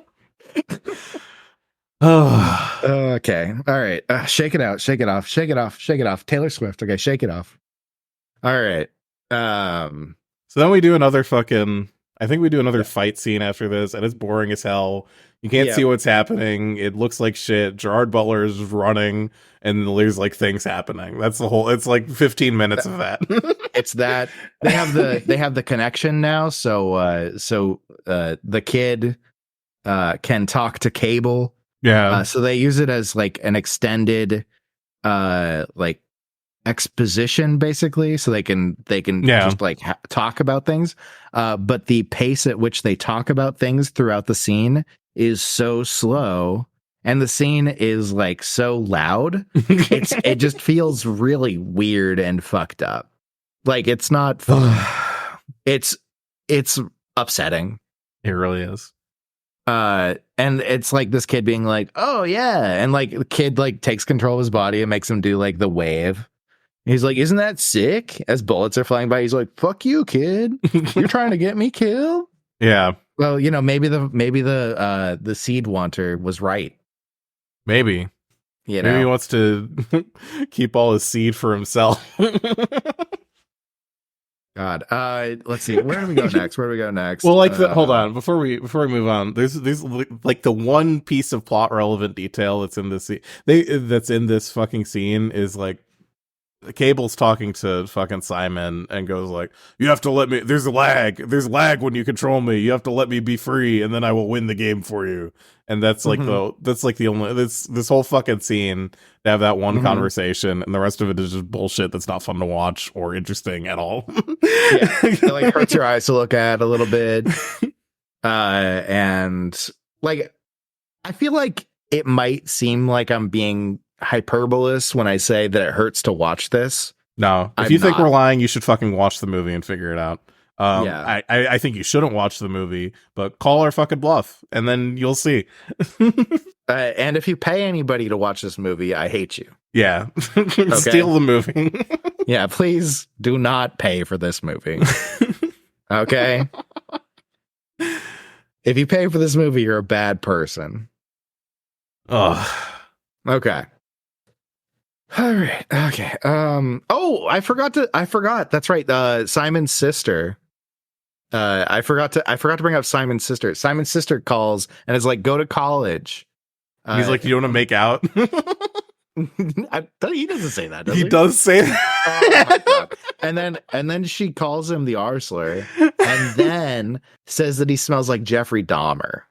Oh. Okay. All right. Shake it out. Shake it off. Shake it off. Shake it off. Taylor Swift. Okay. Shake it off. All right. So then we do another fucking. I think we do another fight scene after this, and it's boring as hell. You can't Yeah. see what's happening. It looks like shit. Gerard Butler is running, and there's like things happening. That's the whole. It's like 15 minutes of that. It's that they have the connection now, so the kid can talk to Cable. Yeah. So they use it as like an extended like exposition, basically, so they can just like talk about things. But the pace at which they talk about things throughout the scene is so slow, and the scene is like so loud. It just feels really weird and fucked up. Like, it's not fun. it's upsetting. It really is. And it's like this kid being like, oh yeah, and like the kid like takes control of his body and makes him do like the wave. He's like, isn't that sick? As bullets are flying by, he's like, fuck you, kid. You're trying to get me killed? Yeah. Well, you know, maybe the seed wanter was right. Maybe. You know? Maybe he wants to keep all his seed for himself. God. Let's see. Where do we go next? Well, like hold on, before we move on, there's like the one piece of plot relevant detail that's in this that's in this fucking scene is like Cable's talking to fucking Simon and goes like, you have to let me, there's lag when you control me, you have to let me be free and then I will win the game for you. And that's like the only this whole fucking scene to have that one conversation, and the rest of it is just bullshit that's not fun to watch or interesting at all. Yeah, it like hurts your eyes to look at a little bit. And like, I feel like it might seem like I'm being hyperbolous when I say that it hurts to watch this. No, if you think we're lying, you should fucking watch the movie and figure it out. I think you shouldn't watch the movie, but call our fucking bluff, and then you'll see. And if you pay anybody to watch this movie, I hate you. Yeah. Steal the movie. Yeah, please do not pay for this movie. Okay? If you pay for this movie, you're a bad person. Ugh. Okay. All right. Okay. Oh, I forgot. That's right. Simon's sister. I forgot to bring up Simon's sister. Simon's sister calls and is like, go to college. He's like, you want to make out? He doesn't say that, does he? He does say that. Oh my God. And then she calls him the Arsler and then says that he smells like Jeffrey Dahmer.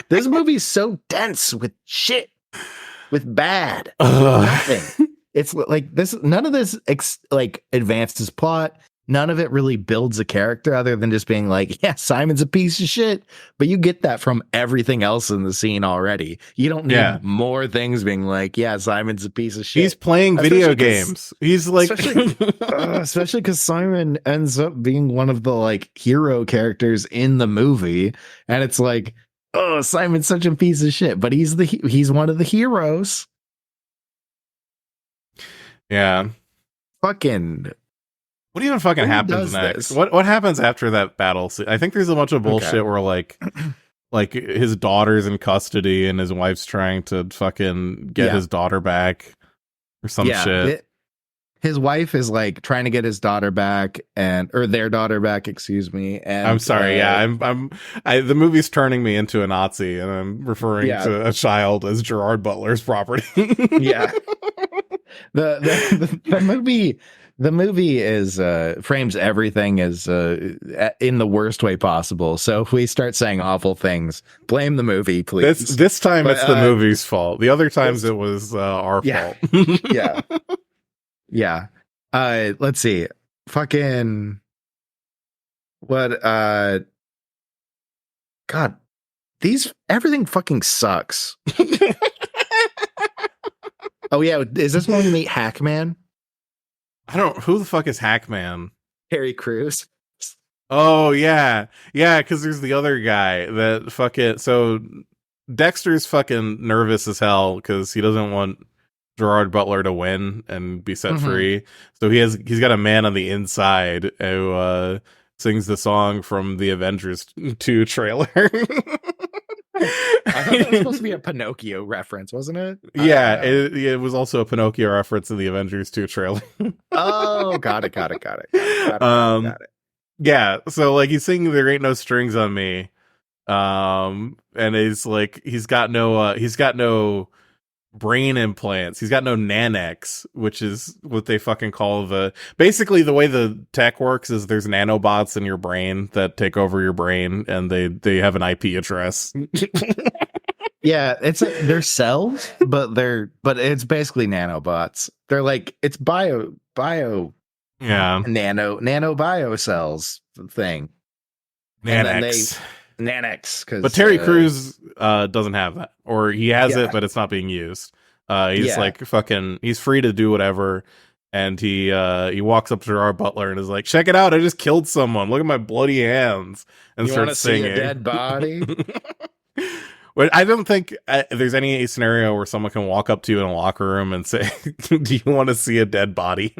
This movie's so dense with shit, with bad. Nothing. It's like this. None of this like advances plot. None of it really builds a character other than just being like, yeah, Simon's a piece of shit. But you get that from everything else in the scene already. You don't need more things being like, yeah, Simon's a piece of shit. He's playing video games. He's like, especially because Simon ends up being one of the like hero characters in the movie. And it's like, oh, Simon's such a piece of shit, but he's one of the heroes. Yeah. Fucking. What even fucking happens next? What happens after that battle? I think there's a bunch of bullshit where like his daughter's in custody and his wife's trying to fucking get his daughter back or some shit. His wife is like trying to get his daughter back or their daughter back, excuse me. And I'm sorry. The movie's turning me into a Nazi and I'm referring to a child as Gerard Butler's property. Yeah. The movie is frames everything as in the worst way possible. So if we start saying awful things, blame the movie, please. This time it's the movie's fault. The other times it was our fault. Yeah. Yeah. Let's see. Fucking what God, everything fucking sucks. Oh yeah, is this when we meet Hackman? Who the fuck is Hackman? Harry Crews. Oh yeah, because there's the other guy that fucking. So Dexter's fucking nervous as hell because he doesn't want Gerard Butler to win and be set free. So he's got a man on the inside who sings the song from the Avengers 2 trailer. I thought that was supposed to be a Pinocchio reference, wasn't it? Yeah, it was also a Pinocchio reference in the Avengers 2 trailer. Oh, got it. Yeah, so like he's singing "There Ain't No Strings on Me," and he's got no brain implants. He's got no nanics, which is what they fucking call basically the way the tech works is there's nanobots in your brain that take over your brain, and they have an IP address. Yeah, they're cells, but it's basically nanobots. They're like it's bio Yeah, nano bio cells thing. And then nanics. nanics because But Terry Crews doesn't have that, or he has yeah. it, but it's not being used. He's Yeah. like fucking. He's free to do whatever, and he walks up to Gerard Butler and is like, "Check it out! I just killed someone. Look at my bloody hands!" And You want to starts see singing. a dead body? But I don't think there's any scenario where someone can walk up to you in a locker room and say, "Do you want to see a dead body?"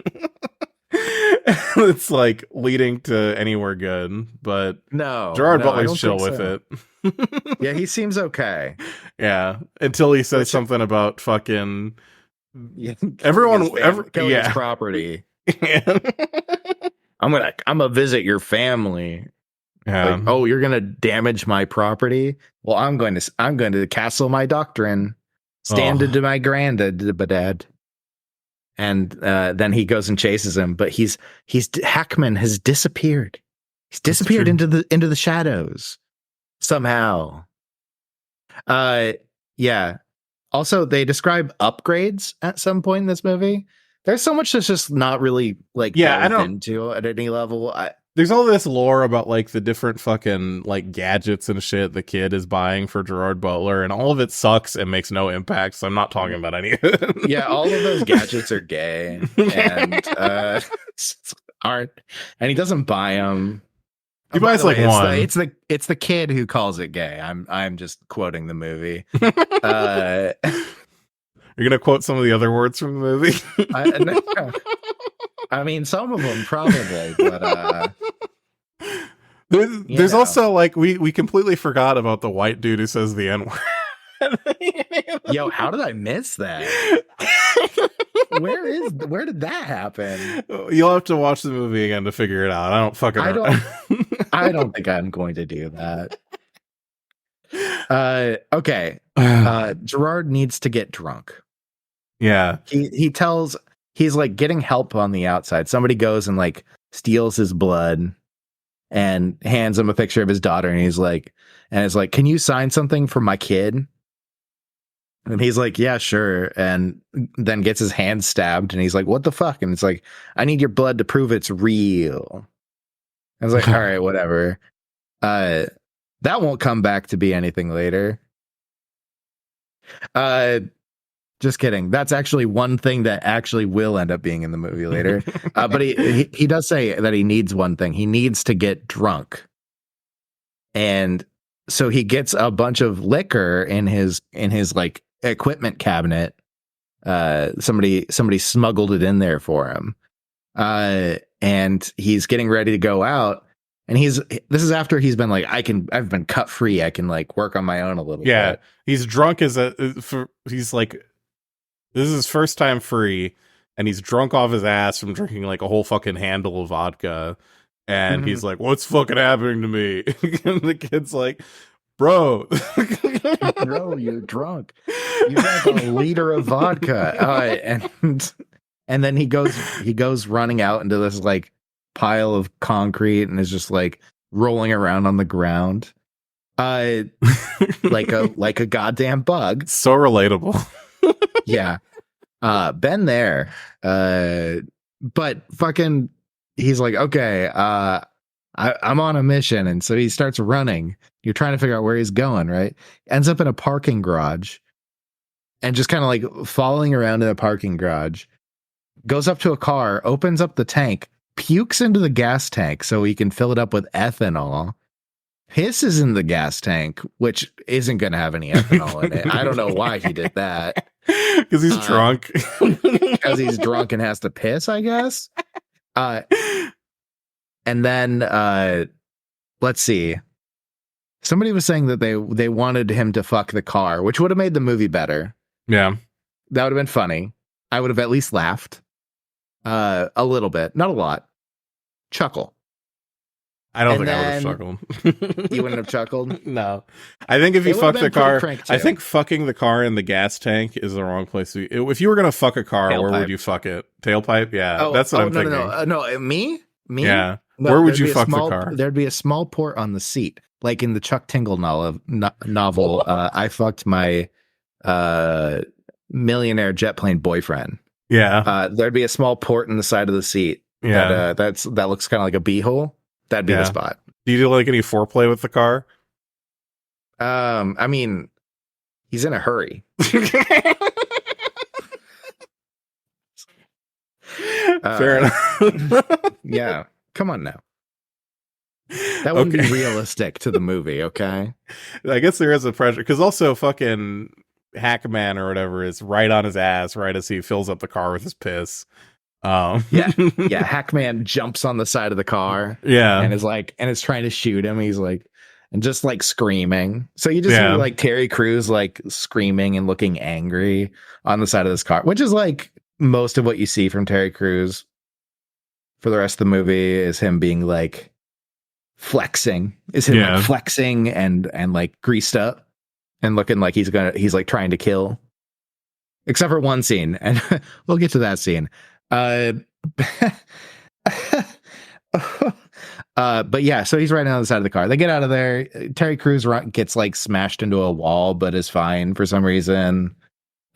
It's like leading to anywhere good, but No, Gerard I Butler's don't chill think with so. it. Yeah, he seems okay. Yeah, until he says Which- something about fucking Yeah, everyone, killing his yeah. property. Yeah. I'm gonna visit your family. Like, oh, you're gonna damage my property? Well, I'm going to castle my doctrine. Stand into my granddad. And then he goes and chases him, but Hackman has disappeared. He's disappeared into the shadows somehow. Yeah. Also, they describe upgrades at some point in this movie. There's so much that's just not really like delved into at any level. There's all this lore about like the different fucking like gadgets and shit the kid is buying for Gerard Butler, and all of it sucks and makes no impact. So I'm not talking about any of it. Yeah, all of those gadgets are gay and aren't, and he doesn't buy them. He buys like one. It's the kid who calls it gay. I'm just quoting the movie. You're gonna quote some of the other words from the movie. I mean, some of them probably, but there's also like we completely forgot about the white dude who says the N-word. Yo, how did I miss that? Where did that happen? You'll have to watch the movie again to figure it out. I don't think I'm going to do that. Okay. Gerard needs to get drunk. Yeah. He's like getting help on the outside. Somebody goes and like steals his blood and hands him a picture of his daughter, and it's like, can you sign something for my kid? And he's like, yeah, sure. And then gets his hand stabbed, and he's like, what the fuck? And it's like, I need your blood to prove it's real. I was like, all right, whatever. That won't come back to be anything later. Just kidding. That's actually one thing that actually will end up being in the movie later. But he does say that he needs one thing. He needs to get drunk. And so he gets a bunch of liquor in his like equipment cabinet. Somebody smuggled it in there for him. And he's getting ready to go out. And this is after he's been like, I've been cut free. I can like work on my own a little bit. Yeah. He's drunk he's like, this is his first time free, and he's drunk off his ass from drinking like a whole fucking handle of vodka. And he's like, what's fucking happening to me? And the kid's like, bro, you're drunk. You drank a liter of vodka. And then he goes running out into this like pile of concrete and is just like rolling around on the ground. Like a goddamn bug. So relatable. Yeah. Been there. But fucking he's like, okay, I'm on a mission, and so he starts running. You're trying to figure out where he's going, right? Ends up in a parking garage and just kind of like following around in a parking garage. Goes up to a car, opens up the tank, pukes into the gas tank so he can fill it up with ethanol. Pisses in the gas tank, which isn't going to have any ethanol in it. I don't know why he did that. Because he's drunk. Because he's drunk and has to piss, I guess. And then let's see. Somebody was saying that they wanted him to fuck the car, which would have made the movie better. Yeah. That would have been funny. I would have at least laughed. A little bit. Not a lot. Chuckle. I don't And think I would have chuckled. You wouldn't have chuckled? No. I think if you It would've fuck the been pretty car, crank, I too. think fucking the car in the gas tank is the wrong place to. If you were gonna fuck a car, where Tailpipe. would you fuck it? Tailpipe? Yeah, that's what I'm no, thinking. no, me? Yeah. No, Where would there'd you be a fuck the small, car? There'd be a small port on the seat, like in the Chuck Tingle novel. I fucked my millionaire jet plane boyfriend. Yeah. There'd be a small port in the side of the seat. Yeah. That looks kind of like a beehole. That'd be the spot. Do you do like any foreplay with the car? I mean, he's in a hurry. Fair enough. Yeah, come on now. That wouldn't be realistic to the movie, okay? I guess there is a pressure because also fucking Hackman or whatever is right on his ass right as he fills up the car with his piss. Yeah, Hackman jumps on the side of the car, and is trying to shoot him. He's like, and just like screaming. So you just see like Terry Crews like screaming and looking angry on the side of this car, which is like most of what you see from Terry Crews for the rest of the movie is him being like flexing, like flexing and like greased up and looking like he's like trying to kill, except for one scene, and we'll get to that scene. But yeah, so he's right on the side of the car. They get out of there. Terry Crews gets like smashed into a wall, but is fine for some reason.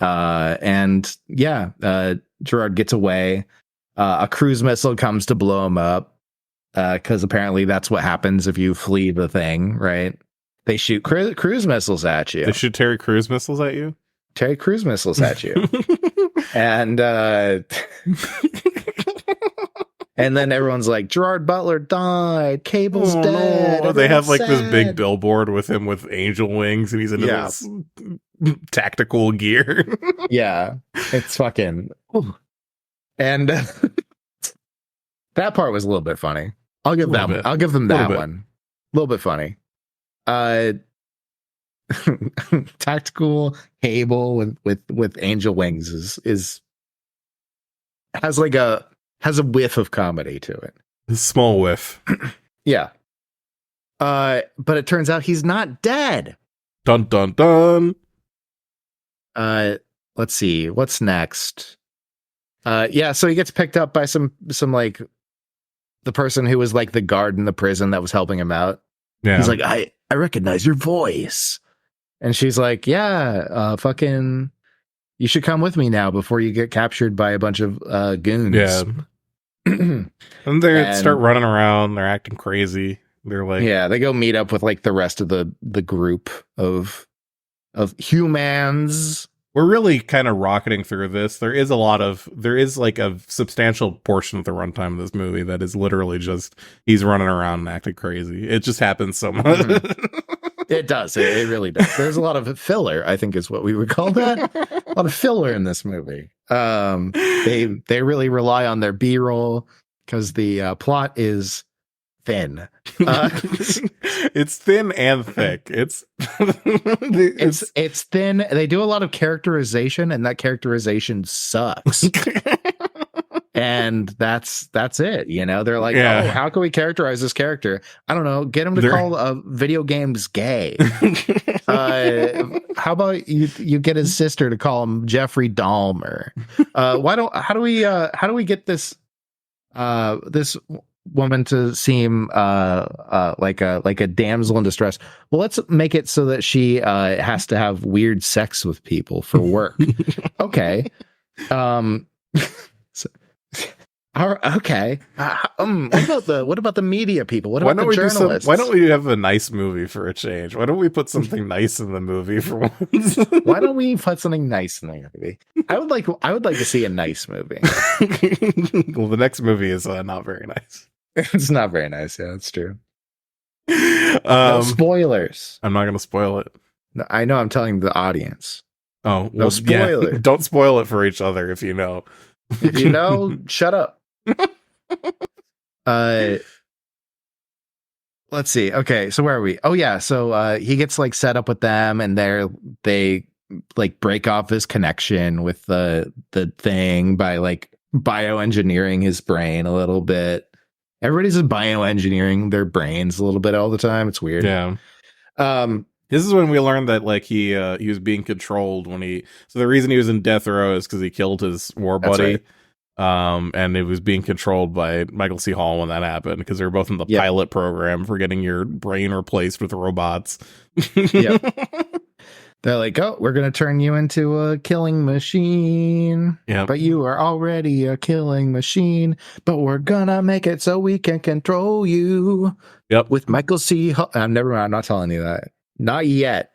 And Gerard gets away. A cruise missile comes to blow him up. Because apparently that's what happens if you flee the thing, right? They shoot cruise missiles at you. They shoot Terry Crews missiles at you? Terry Crews missiles at you. And and then everyone's like, Gerard Butler died. Cable's dead. No. They have like sad. this big billboard with him with angel wings, and he's into this tactical gear. Yeah, it's fucking. Ooh. And that part was a little bit funny. I'll give that one. I'll give them that one. A little bit funny. Tactical Cable with angel wings has a whiff of comedy to it. A small whiff. Yeah. But it turns out he's not dead. Dun dun dun. Let's see. What's next? So he gets picked up by some like the person who was like the guard in the prison that was helping him out. Yeah. He's like, I recognize your voice. And she's like, fucking, you should come with me now before you get captured by a bunch of goons. Yeah. And they start running around. They're acting crazy. They're like, they go meet up with like the rest of the group of humans. We're really kind of rocketing through this. There is like a substantial portion of the runtime of this movie that is literally just he's running around and acting crazy. It just happens so much. It does. It really does. There's a lot of filler, I think is what we would call that. A lot of filler in this movie. They really rely on their B-roll because the plot is thin. It's thin and thick. It's thin. They do a lot of characterization, and that characterization sucks. And that's it. You know, they're like, oh, how can we characterize this character? I don't know. Get him to call video games gay. How about you get his sister to call him Jeffrey Dahmer? How do we get this this woman to seem like a damsel in distress? Well, let's make it so that she has to have weird sex with people for work. Okay. Okay. What about the media people? What about the journalists? Why don't we have a nice movie for a change? Why don't we put something nice in the movie for once? Why don't we put something nice in the movie? I would like to see a nice movie. Well, the next movie is not very nice. It's not very nice. Yeah, that's true. No spoilers. I'm not going to spoil it. No, I know. I'm telling the audience. Oh, no spoiler. Yeah. Don't spoil it for each other if you know. If you know, shut up. Let's see. Okay, so where are we? Oh yeah, so he gets like set up with them, and they like break off his connection with the thing by like bioengineering his brain a little bit, Everybody's just bioengineering their brains a little bit all the time. It's weird. Yeah. Um, This is when we learned that like he was being controlled when he. So the reason he was in death row is because he killed his war that's buddy. right. And it was being controlled by Michael C. Hall when that happened because they were both in the Yep. pilot program for getting your brain replaced with robots. Yep. They're like, oh, we're going to turn you into a killing machine. Yep. But you are already a killing machine. But we're going to make it so we can control you. Yep. With Michael C. Never mind. I'm not telling you that. Not yet.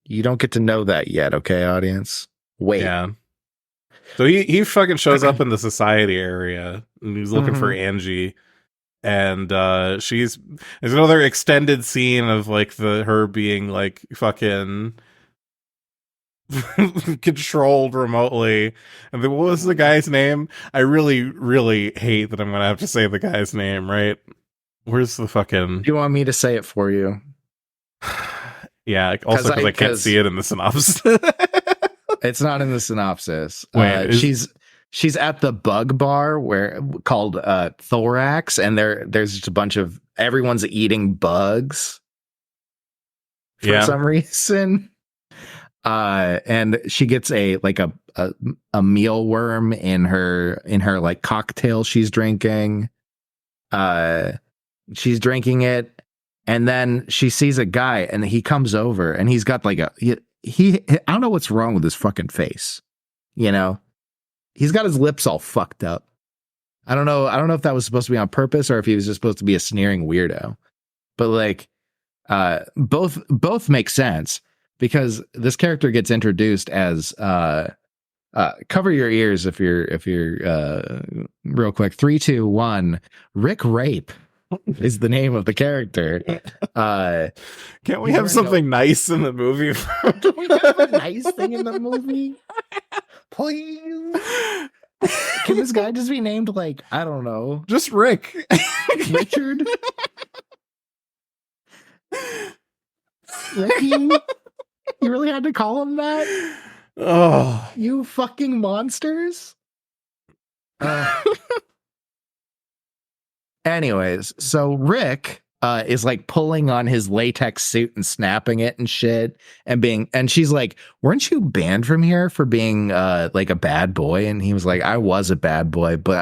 You don't get to know that yet, okay, audience? Wait. Yeah. So he fucking shows up in the society area and he's looking for Angie. And there's another extended scene of like her being like fucking controlled remotely. And then what was the guy's name? I really, really hate that I'm gonna have to say the guy's name, right? Where's the fucking Do you want me to say it for you? Yeah, also because I can't see it in the synopsis. It's not in the synopsis. Wait, she's at the bug bar called Thorax, and there's just a bunch of everyone's eating bugs for some reason. And she gets a mealworm in her like cocktail she's drinking. She's drinking it, and then she sees a guy, and he comes over, and he's got like I don't know what's wrong with his fucking face. You know, he's got his lips all fucked up. I don't know if that was supposed to be on purpose or if he was just supposed to be a sneering weirdo. But like, both make sense because this character gets introduced as cover your ears if you're real quick. 3, 2, 1. Rick Rape is the name of the character. Can't we have something nice in the movie? Can we have a nice thing in the movie? Please. Can this guy just be named like, I don't know, just Rick? Richard? Ricky? You really had to call him that? Oh, you fucking monsters. Anyways, so Rick is like pulling on his latex suit and snapping it and shit and she's like, weren't you banned from here for being like a bad boy? And he was like, I was a bad boy, but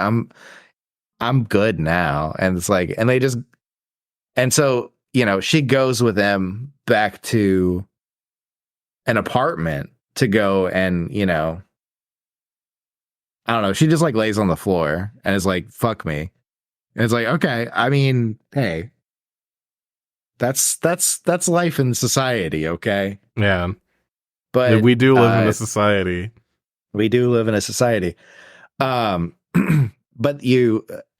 I'm good now. And it's like, and so, you know, she goes with him back to an apartment to go and, you know, I don't know. She just like lays on the floor and is like, fuck me. And it's like, okay, I mean, hey, that's life in society, okay? Yeah. But we do live in a society. We do live in a society. But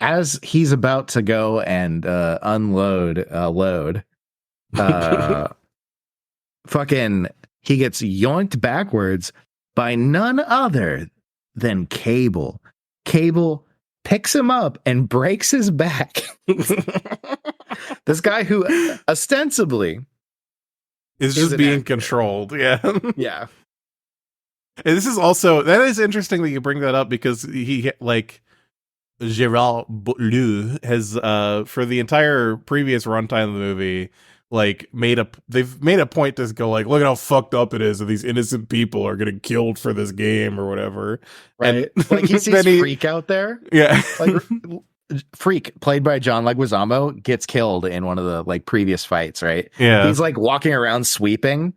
as he's about to go and unload a load, fucking he gets yoinked backwards by none other than Cable. Cable picks him up and breaks his back. This guy who ostensibly is just being controlled. Yeah. Yeah. And this is also, that is interesting that you bring that up because he like Gérard Butler has for the entire previous runtime of the movie like they've made a point to go like, look at how fucked up it is that these innocent people are getting killed for this game or whatever. Right. And like he sees Freak out there. Yeah. Like Freak, played by John Leguizamo, gets killed in one of the like previous fights, right? Yeah. He's like walking around sweeping.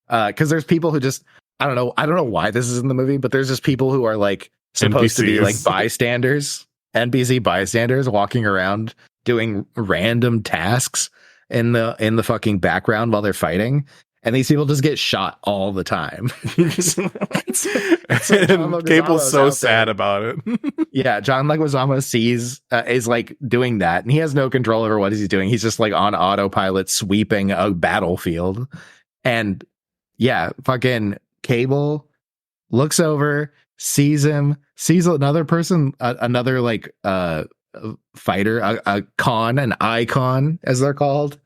Because there's people who just I don't know why this is in the movie, but there's just people who are like supposed to be like bystanders, NPC bystanders walking around doing random tasks in the fucking background while they're fighting, and these people just get shot all the time. And Cable's so sad about it. Yeah, John Leguizamo is like doing that, and he has no control over what he's doing. He's just like on autopilot sweeping a battlefield, and yeah, fucking Cable looks over, sees him, sees another person, another like fighter, an icon as they're called.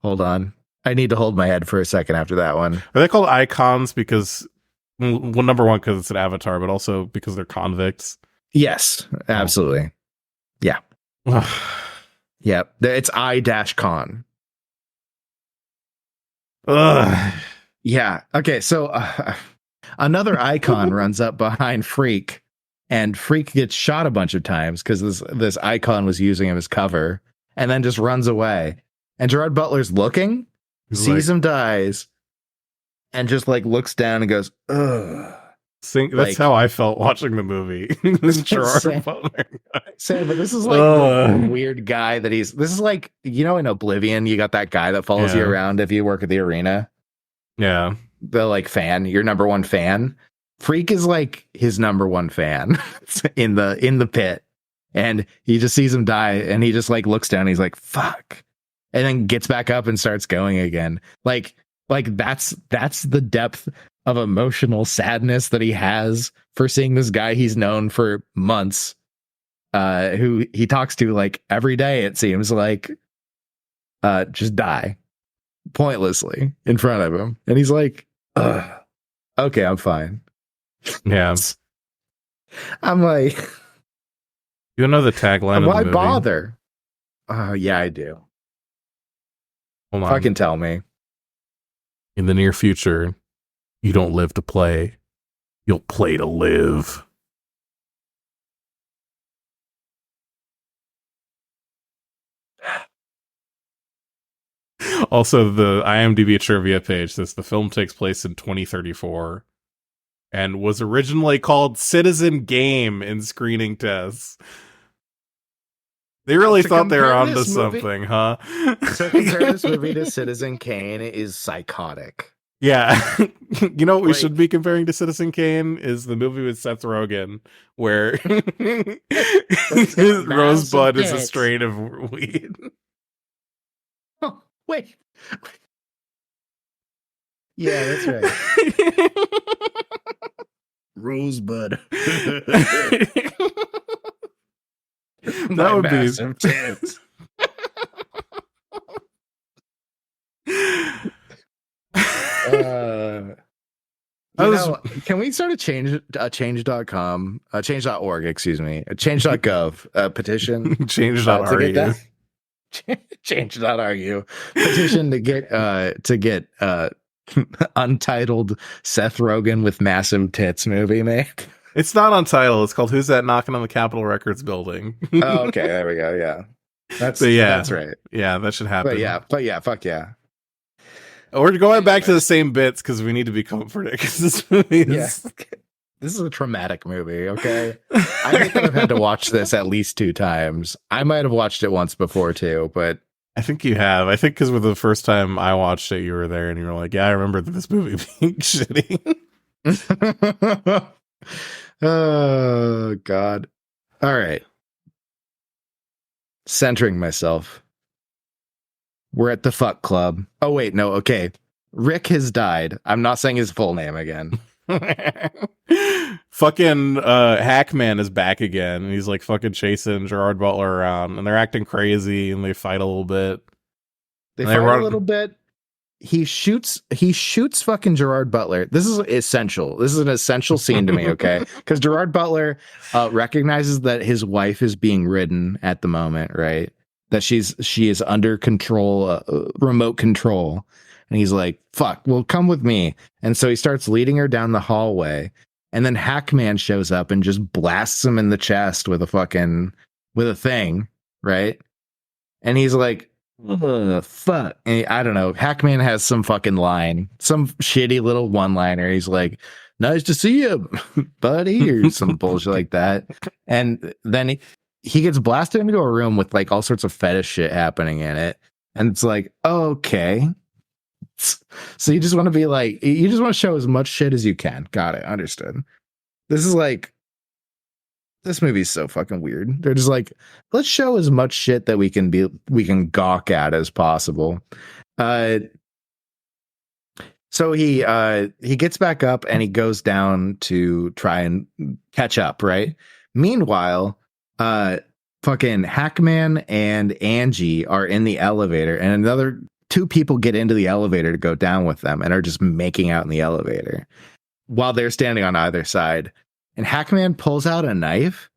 Hold on, I need to hold my head for a second after that one. Are they called icons because, well, number one, because it's an avatar, but also because they're convicts? Yes, absolutely. Yeah. Yep. It's I-con. Ugh. Yeah. Okay. So another icon runs up behind Freak, and Freak gets shot a bunch of times because this icon was using him as cover, and then just runs away. And Gerard Butler's looking, sees him, dies, and just like looks down and goes, ugh. That's how I felt watching the movie. This Gerard Butler guy. Same, but this is like the weird guy that this is like, in Oblivion, you got that guy that follows you around if you work at the arena. Yeah. The like fan, your number one fan. Freak is like his number one fan in the pit. And he just sees him die and he just like looks down and he's like, fuck. And then gets back up and starts going again. Like that's the depth of emotional sadness that he has for seeing this guy he's known for months, who he talks to like every day, it seems like, just die pointlessly in front of him. And he's like, okay, I'm fine. Yeah. I'm like, you know the tagline why of the movie? bother? Yeah, I do. Hold on. Fucking tell me. In the near future, you don't live to play. You'll play to live. Also, the IMDb trivia page says the film takes place in 2034 and was originally called Citizen Game in screening tests. They really thought they were onto something, huh? So compare this movie to Citizen Kane is psychotic. Yeah. You know what we should be comparing to Citizen Kane is the movie with Seth Rogen where Rosebud is a strain of weed. Oh, wait. Yeah, that's right. Rosebud. That would be tits. Can we start a change.com, change.org, excuse me, a change.gov petition? Change.ru. Change.ru petition to get untitled Seth Rogen with massive tits movie made. It's not untitled. It's called Who's That Knocking on the Capitol Records Building? Oh, okay, there we go. Yeah, that's right. Yeah, that should happen. But yeah, fuck yeah. We're going back to the same bits because we need to be comforted because this movie is... This is a traumatic movie, okay? I think I've had to watch this at least 2 times. I might have watched it once before too, but... I think you have. I think because with the first time I watched it, you were there and you were like, yeah, I remember this movie being shitty. Oh, God. All right. Centering myself. We're at the fuck club. Oh, wait, no, okay. Rick has died. I'm not saying his full name again. Fucking Hackman is back again. And he's like fucking chasing Gerard Butler around. And they're acting crazy and they fight a little bit. They fight a little bit. He shoots fucking Gerard Butler. This is essential. This is an essential scene to me, okay? Because Gerard Butler recognizes that his wife is being ridden at the moment, right? That she is under control, remote control. And he's like, fuck, well, come with me. And so he starts leading her down the hallway. And then Hackman shows up and just blasts him in the chest with a thing, right? And he's like, fuck. And I don't know. Hackman has some fucking line, some shitty little one-liner. He's like, nice to see you, buddy, or some bullshit like that. And then he gets blasted into a room with like all sorts of fetish shit happening in it. And it's like, okay. So you just want to be like, you just want to show as much shit as you can. Got it. Understood. This is like, this movie's so fucking weird. They're just like, let's show as much shit that we can gawk at as possible. So he gets back up and he goes down to try and catch up, right? Meanwhile, fucking Hackman and Angie are in the elevator, and another 2 people get into the elevator to go down with them and are just making out in the elevator while they're standing on either side. And Hackman pulls out a knife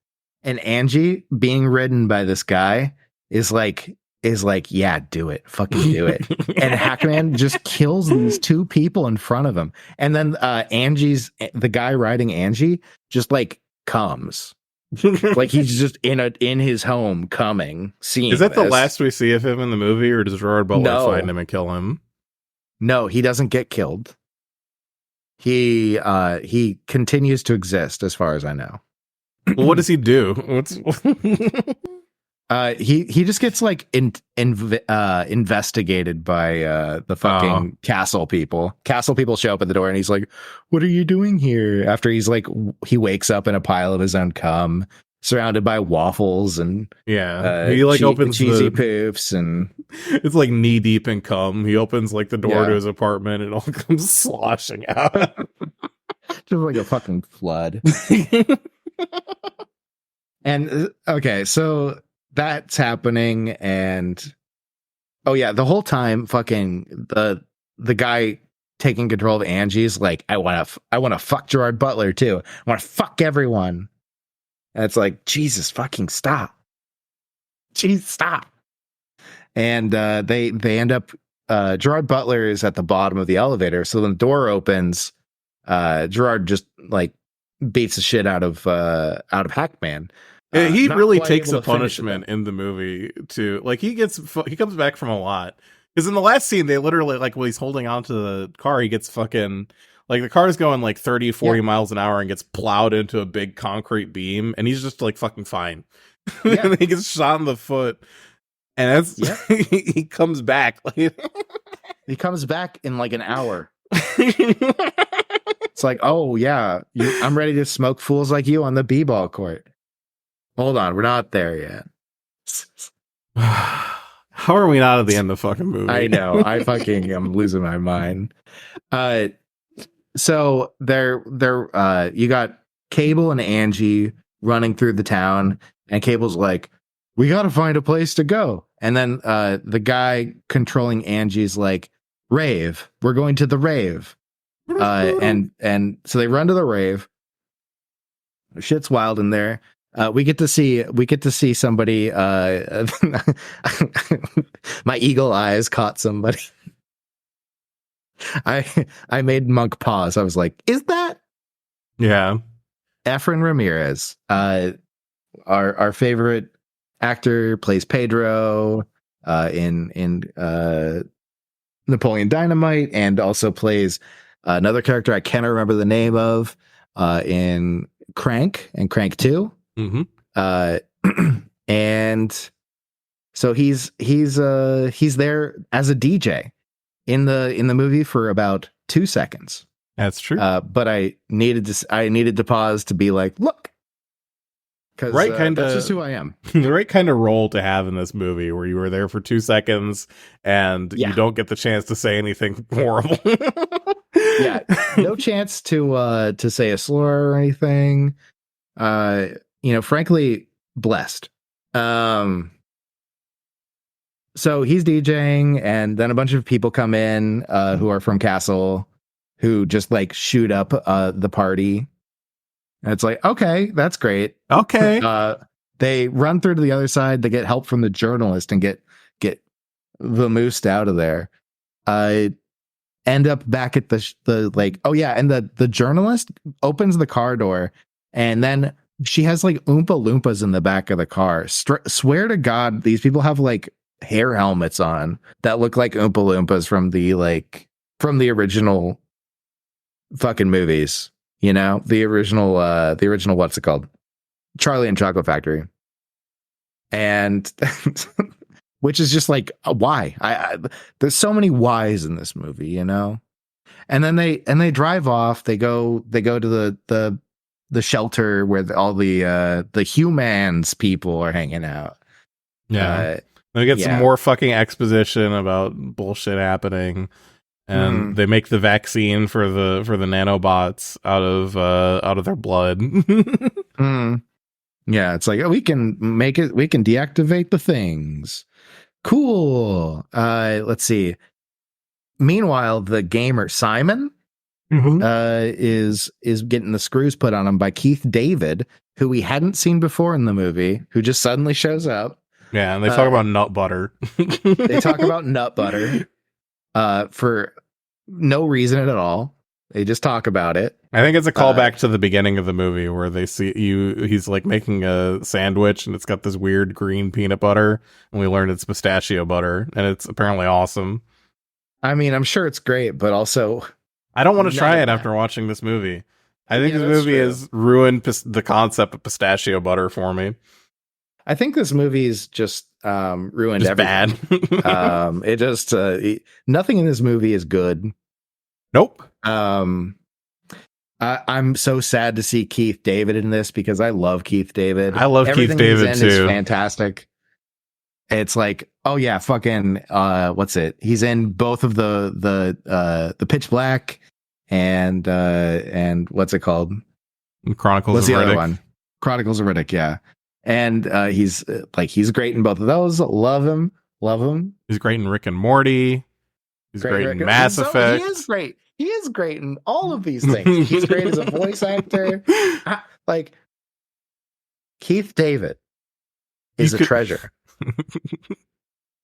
And Angie being ridden by this guy is like, yeah, do it. Fucking do it. And Hackman just kills these two people in front of him. And then the guy riding Angie just like comes. Like he's just in his home coming, seeing Is that the this. last we see of him in the movie, or does Gerard Butler find him and kill him? No, he doesn't get killed. He continues to exist as far as I know. Well, what does he do? He just gets like investigated by the fucking castle people. Castle people show up at the door and he's like, "What are you doing here?" After he's like, he wakes up in a pile of his own cum, surrounded by waffles and he like opens cheesy poofs, and it's like knee deep in cum. He opens like the door to his apartment and it all comes sloshing out, just like a fucking flood. And okay, so that's happening, and the whole time fucking the guy taking control of Angie's like, I want to fuck Gerard Butler too. I want to fuck everyone. And it's like, Jesus fucking stop. Jeez, stop. And they end up Gerard Butler is at the bottom of the elevator, so when the door opens, Gerard just like beats the shit out of Hackman. He really takes a punishment in the movie too. Like he comes back from a lot, because in the last scene they literally like, while he's holding onto the car, he gets fucking like, the car's going like 30-40 miles an hour and gets plowed into a big concrete beam, and he's just like fucking fine. And he gets shot in the foot, and that's he comes back. He comes back in like an hour. It's like, oh yeah, I'm ready to smoke fools like you on the b-ball court. Hold on, we're not there yet. How are we not at the end of the fucking movie? I know. I'm losing my mind. So they're you got Cable and Angie running through the town, and Cable's like, we got to find a place to go. And then the guy controlling Angie's like, rave. We're going to the rave. And so they run to the rave. Shit's wild in there. We get to see somebody. My eagle eyes caught somebody. I made Monk pause. I was like, "Is that?" Yeah, Efren Ramirez, our favorite actor, plays Pedro in Napoleon Dynamite, and also plays another character I cannot remember the name of in Crank and Crank 2. Mm-hmm. And so he's there as a DJ in the movie for about 2 seconds. That's true. But I needed to pause to be like, look, because that's just who I am. The right kind of role to have in this movie, where you were there for 2 seconds and you don't get the chance to say anything horrible. No chance to say a slur or anything. Frankly, blessed. So he's DJing, and then a bunch of people come in who are from Castle, who just like shoot up the party. And it's like, okay, that's great. Okay. They run through to the other side. They get help from the journalist and get vamoosed out of there. End up back at the like, oh yeah, and the journalist opens the car door, and then she has like Oompa Loompas in the back of the car. Swear to God, these people have like hair helmets on that look like Oompa Loompas from the original fucking movies. You know, the original what's it called? Charlie and Chocolate Factory. And which is just like, why? There's so many whys in this movie, you know? And then they drive off. They go to the shelter where all the humans people are hanging out. Yeah. They get some more fucking exposition about bullshit happening, and they make the vaccine for the nanobots out of their blood. Yeah, it's like, oh, we can deactivate the things. Cool. Let's see. Meanwhile, the gamer Simon is getting the screws put on him by Keith David, who we hadn't seen before in the movie, who just suddenly shows up. Yeah, and they talk about nut butter. They talk about nut butter for no reason at all. They just talk about it. I think it's a callback to the beginning of the movie where they see he's like making a sandwich and it's got this weird green peanut butter, and we learned it's pistachio butter, and it's apparently awesome. I mean, I'm sure it's great, but also I don't want to try it after watching this movie. I think this movie has ruined the concept of pistachio butter for me. I think this movie's just ruined everything. Bad. It just nothing in this movie is good. Nope. I'm so sad to see Keith David in this because I love Keith David. I love Keith David too. Is fantastic. It's like, oh yeah, fucking what's it? He's in both of the Pitch Black and what's it called? Chronicles what's of the Riddick. Other one? Chronicles of Riddick, yeah. And he's great in both of those. Love him. He's great in Rick and Morty. He's great in Mass Effect. He is great. He is great in all of these things. He's great as a voice actor. Like Keith David is a treasure.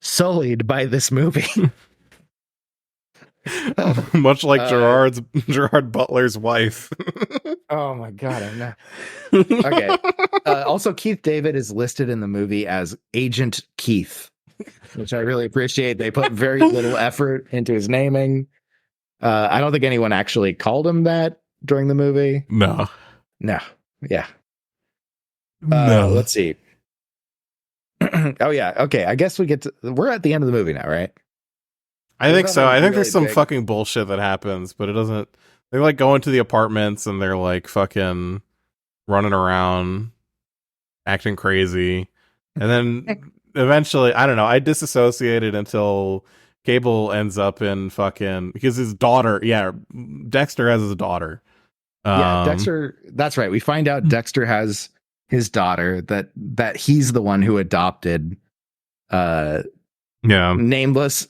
Sullied by this movie. Much like Gerard Butler's wife. Oh my god, I'm not. Okay. Also, Keith David is listed in the movie as Agent Keith, which I really appreciate. They put very little effort into his naming. I don't think anyone actually called him that during the movie. No. Yeah. No. Let's see. Oh yeah. Okay. I guess we're at the end of the movie now, right? I think so. I think there's some big fucking bullshit that happens, but it doesn't. They like go into the apartments and they're like fucking running around, acting crazy, and then eventually, I don't know. I disassociated until Cable ends up in fucking because his daughter. Yeah, Dexter has his daughter. Yeah, Dexter. That's right. We find out Dexter has his daughter. That he's the one who adopted. Yeah, nameless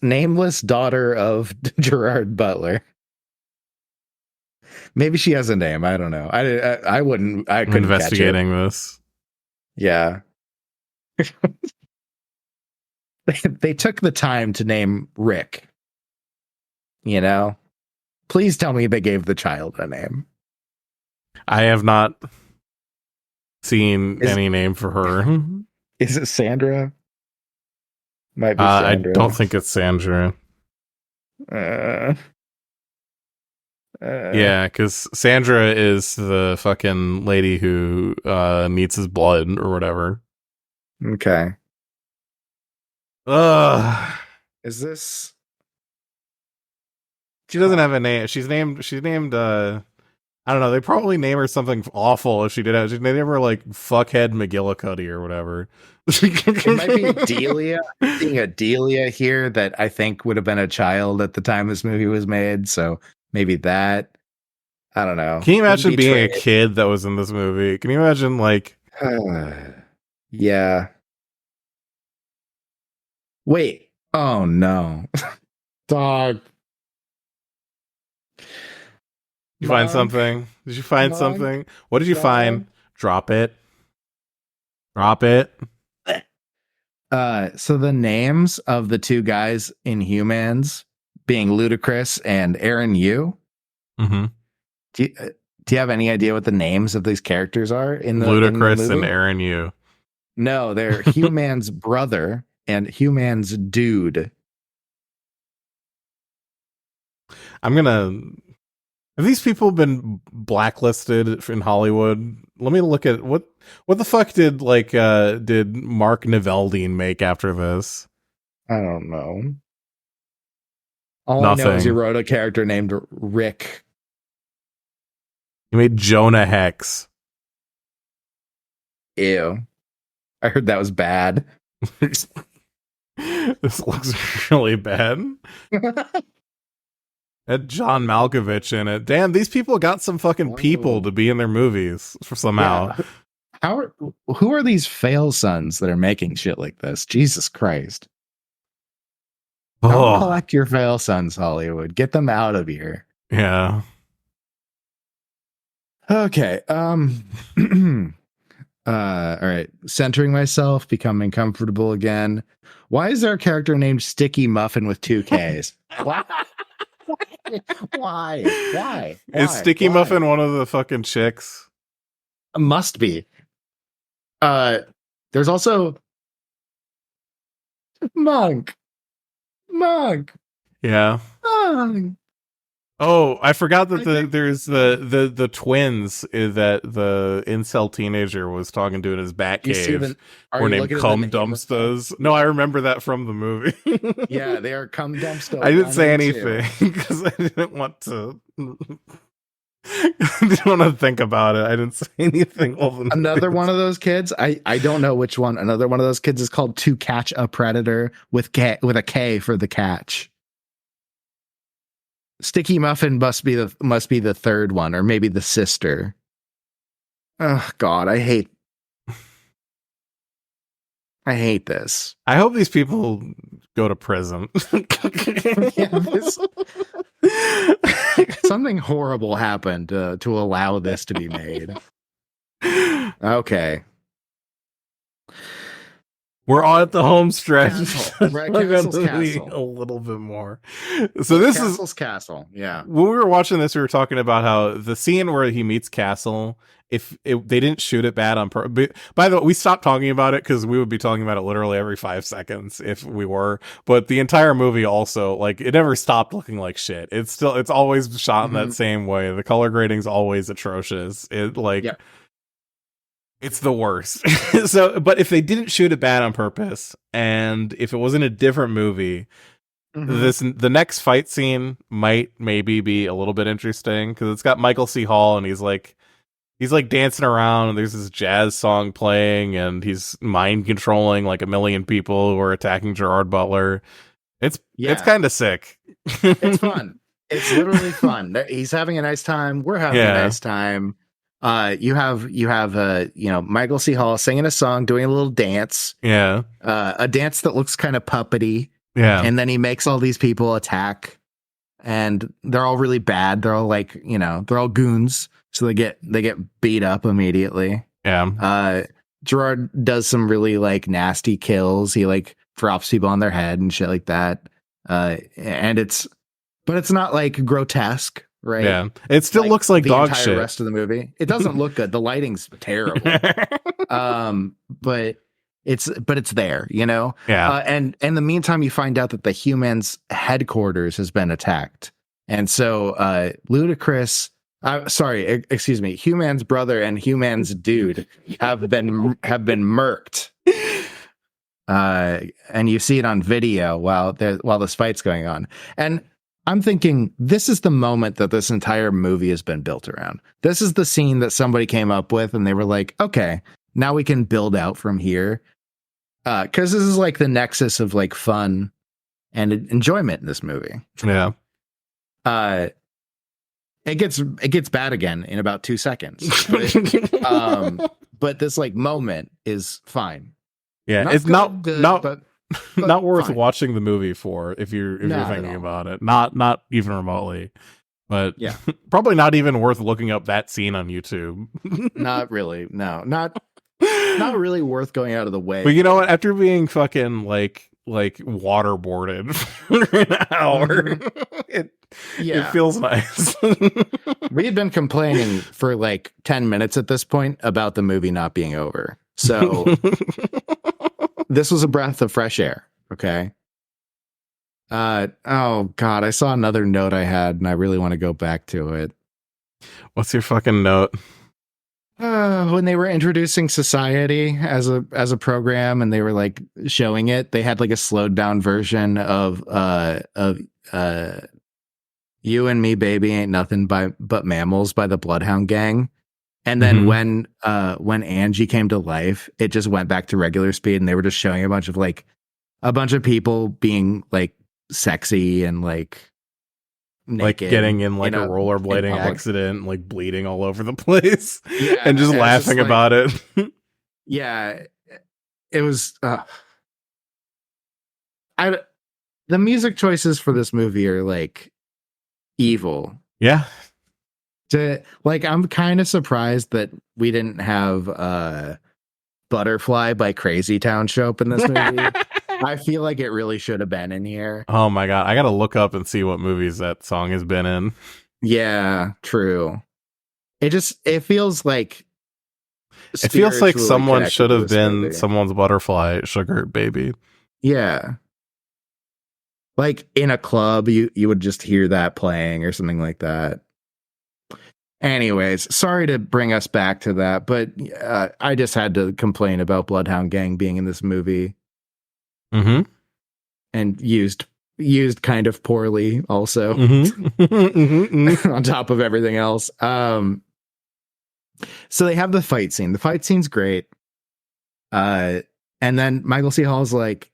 daughter of Gerard Butler. Maybe she has a name. I don't know. I wouldn't. I couldn't investigating this. Yeah. They took the time to name Rick. You know, please tell me they gave the child a name. I have not seen any name for her. Is it Sandra? Might be Sandra. I don't think it's Sandra. Yeah, because Sandra is the fucking lady who needs his blood or whatever. Okay. Is this? She doesn't have a name. She's named. I don't know. They probably name her something awful if she did have. They name her like fuckhead McGillicuddy or whatever. It might be Delia. I'm seeing a Delia here that I think would have been a child at the time this movie was made. So maybe that. I don't know. Can you imagine being a kid that was in this movie? Can you imagine like? Yeah. Wait. Oh no. Dog. Did you find something? Did you find something? What did you find? Drop it. Drop it. So the names of the two guys in Humans being Ludacris and Aaron Yu. Mm-hmm. Do you have any idea what the names of these characters are in the Ludacris and Aaron Yu? No, they're Human's brother and Human's dude. Have these people been blacklisted in Hollywood? Let me look at what the fuck did Mark Neveldine make after this? I don't know. All Nothing. I know is he wrote a character named Rick. He made Jonah Hex. Ew. I heard that was bad. This looks really bad. Had John Malkovich in it. Damn, these people got some fucking people to be in their movies somehow. Yeah. Who are these fail sons that are making shit like this? Jesus Christ. Don't collect your fail sons, Hollywood. Get them out of here. Yeah. Okay. All right. Centering myself, becoming comfortable again. Why is there a character named Sticky Muffin with two Ks? Why? Why? Why? Is Sticky Muffin one of the fucking chicks? Must be. There's also Monk. Yeah. Monk. Oh, I forgot that there's the twins that the incel teenager was talking to in his bat cave were named cum dumpsters. No, I remember that from the movie. Yeah, they are cum dumpster. I didn't say anything because I didn't want to. I didn't want to think about it. I didn't say anything. Another one of those kids. I don't know which one. Another one of those kids is called To Catch a Predator with a K for the catch. Sticky Muffin must be the third one, or maybe the sister. Oh God, I hate this. I hope these people go to prison. Something horrible happened to allow this to be made. Okay. We're on at the home stretch. Castle's Castle. A little bit more. So this Castle's Castle. Yeah. When we were watching this, we were talking about how the scene where he meets Castle, if they didn't shoot it bad on purpose. By the way, we stopped talking about it because we would be talking about it literally every 5 seconds if we were. But the entire movie also, like, it never stopped looking like shit. It's always shot in that same way. The color grading's always atrocious. It's the worst. So, but if they didn't shoot it bad on purpose, and if it wasn't a different movie, the next fight scene might maybe be a little bit interesting because it's got Michael C. Hall and he's like dancing around and there's this jazz song playing and he's mind controlling like a million people who are attacking Gerard Butler. It's kind of sick. It's fun. It's literally fun. He's having a nice time. We're having a nice time. You have Michael C. Hall singing a song, doing a little dance. Yeah. A dance that looks kind of puppety. Yeah. And then he makes all these people attack and they're all really bad. They're all like, they're all goons. So they get beat up immediately. Yeah. Gerard does some really like nasty kills. He like drops people on their head and shit like that. And it's not like grotesque. Right. Yeah. It still looks like dog shit. The rest of the movie. It doesn't look good. The lighting's terrible. But it's there, Yeah. And in the meantime, you find out that the Humans headquarters has been attacked. And so Ludacris, excuse me, Human's brother and Human's dude have been murked. And you see it on video while this fight's going on. And I'm thinking this is the moment that this entire movie has been built around. This is the scene that somebody came up with and they were like, okay, now we can build out from here. Because this is like the nexus of like fun and enjoyment in this movie. Yeah. It gets bad again in about 2 seconds. But this like moment is fine. Yeah, it's not worth fine. Watching the movie for if you're thinking about it. Not even remotely. But yeah, probably not even worth looking up that scene on YouTube. Not really. No, not really worth going out of the way. But you know what? After being fucking like waterboarded for an hour, it feels nice. We had been complaining for like 10 minutes at this point about the movie not being over. So this was a breath of fresh air. Okay. Oh God, I saw another note I had and I really want to go back to it. What's your fucking note? When they were introducing Society as a program and they were like showing it, they had like a slowed down version of You and Me Baby Ain't Nothing But Mammals by the Bloodhound Gang. And then when Angie came to life, it just went back to regular speed and they were just showing a bunch of people being like sexy and like naked, like getting in like a rollerblading accident, like bleeding all over the place, and just laughing about it. Yeah, it was. The music choices for this movie are like evil. Yeah. I'm kind of surprised that we didn't have Butterfly by Crazy Town show up in this movie. I feel like it really should have been in here. Oh my god, I gotta look up and see what movies that song has been in. Yeah, true. It feels like It feels like spiritually someone connected should to have this been movie. someone's butterfly sugar baby. Yeah. Like in a club, you would just hear that playing or something like that. Anyways, sorry to bring us back to that, but I just had to complain about Bloodhound Gang being in this movie Mm-hmm. and used kind of poorly also Mm-hmm. on top of everything else. So they have the fight scene. The fight scene's great. And then Michael C. Hall's like,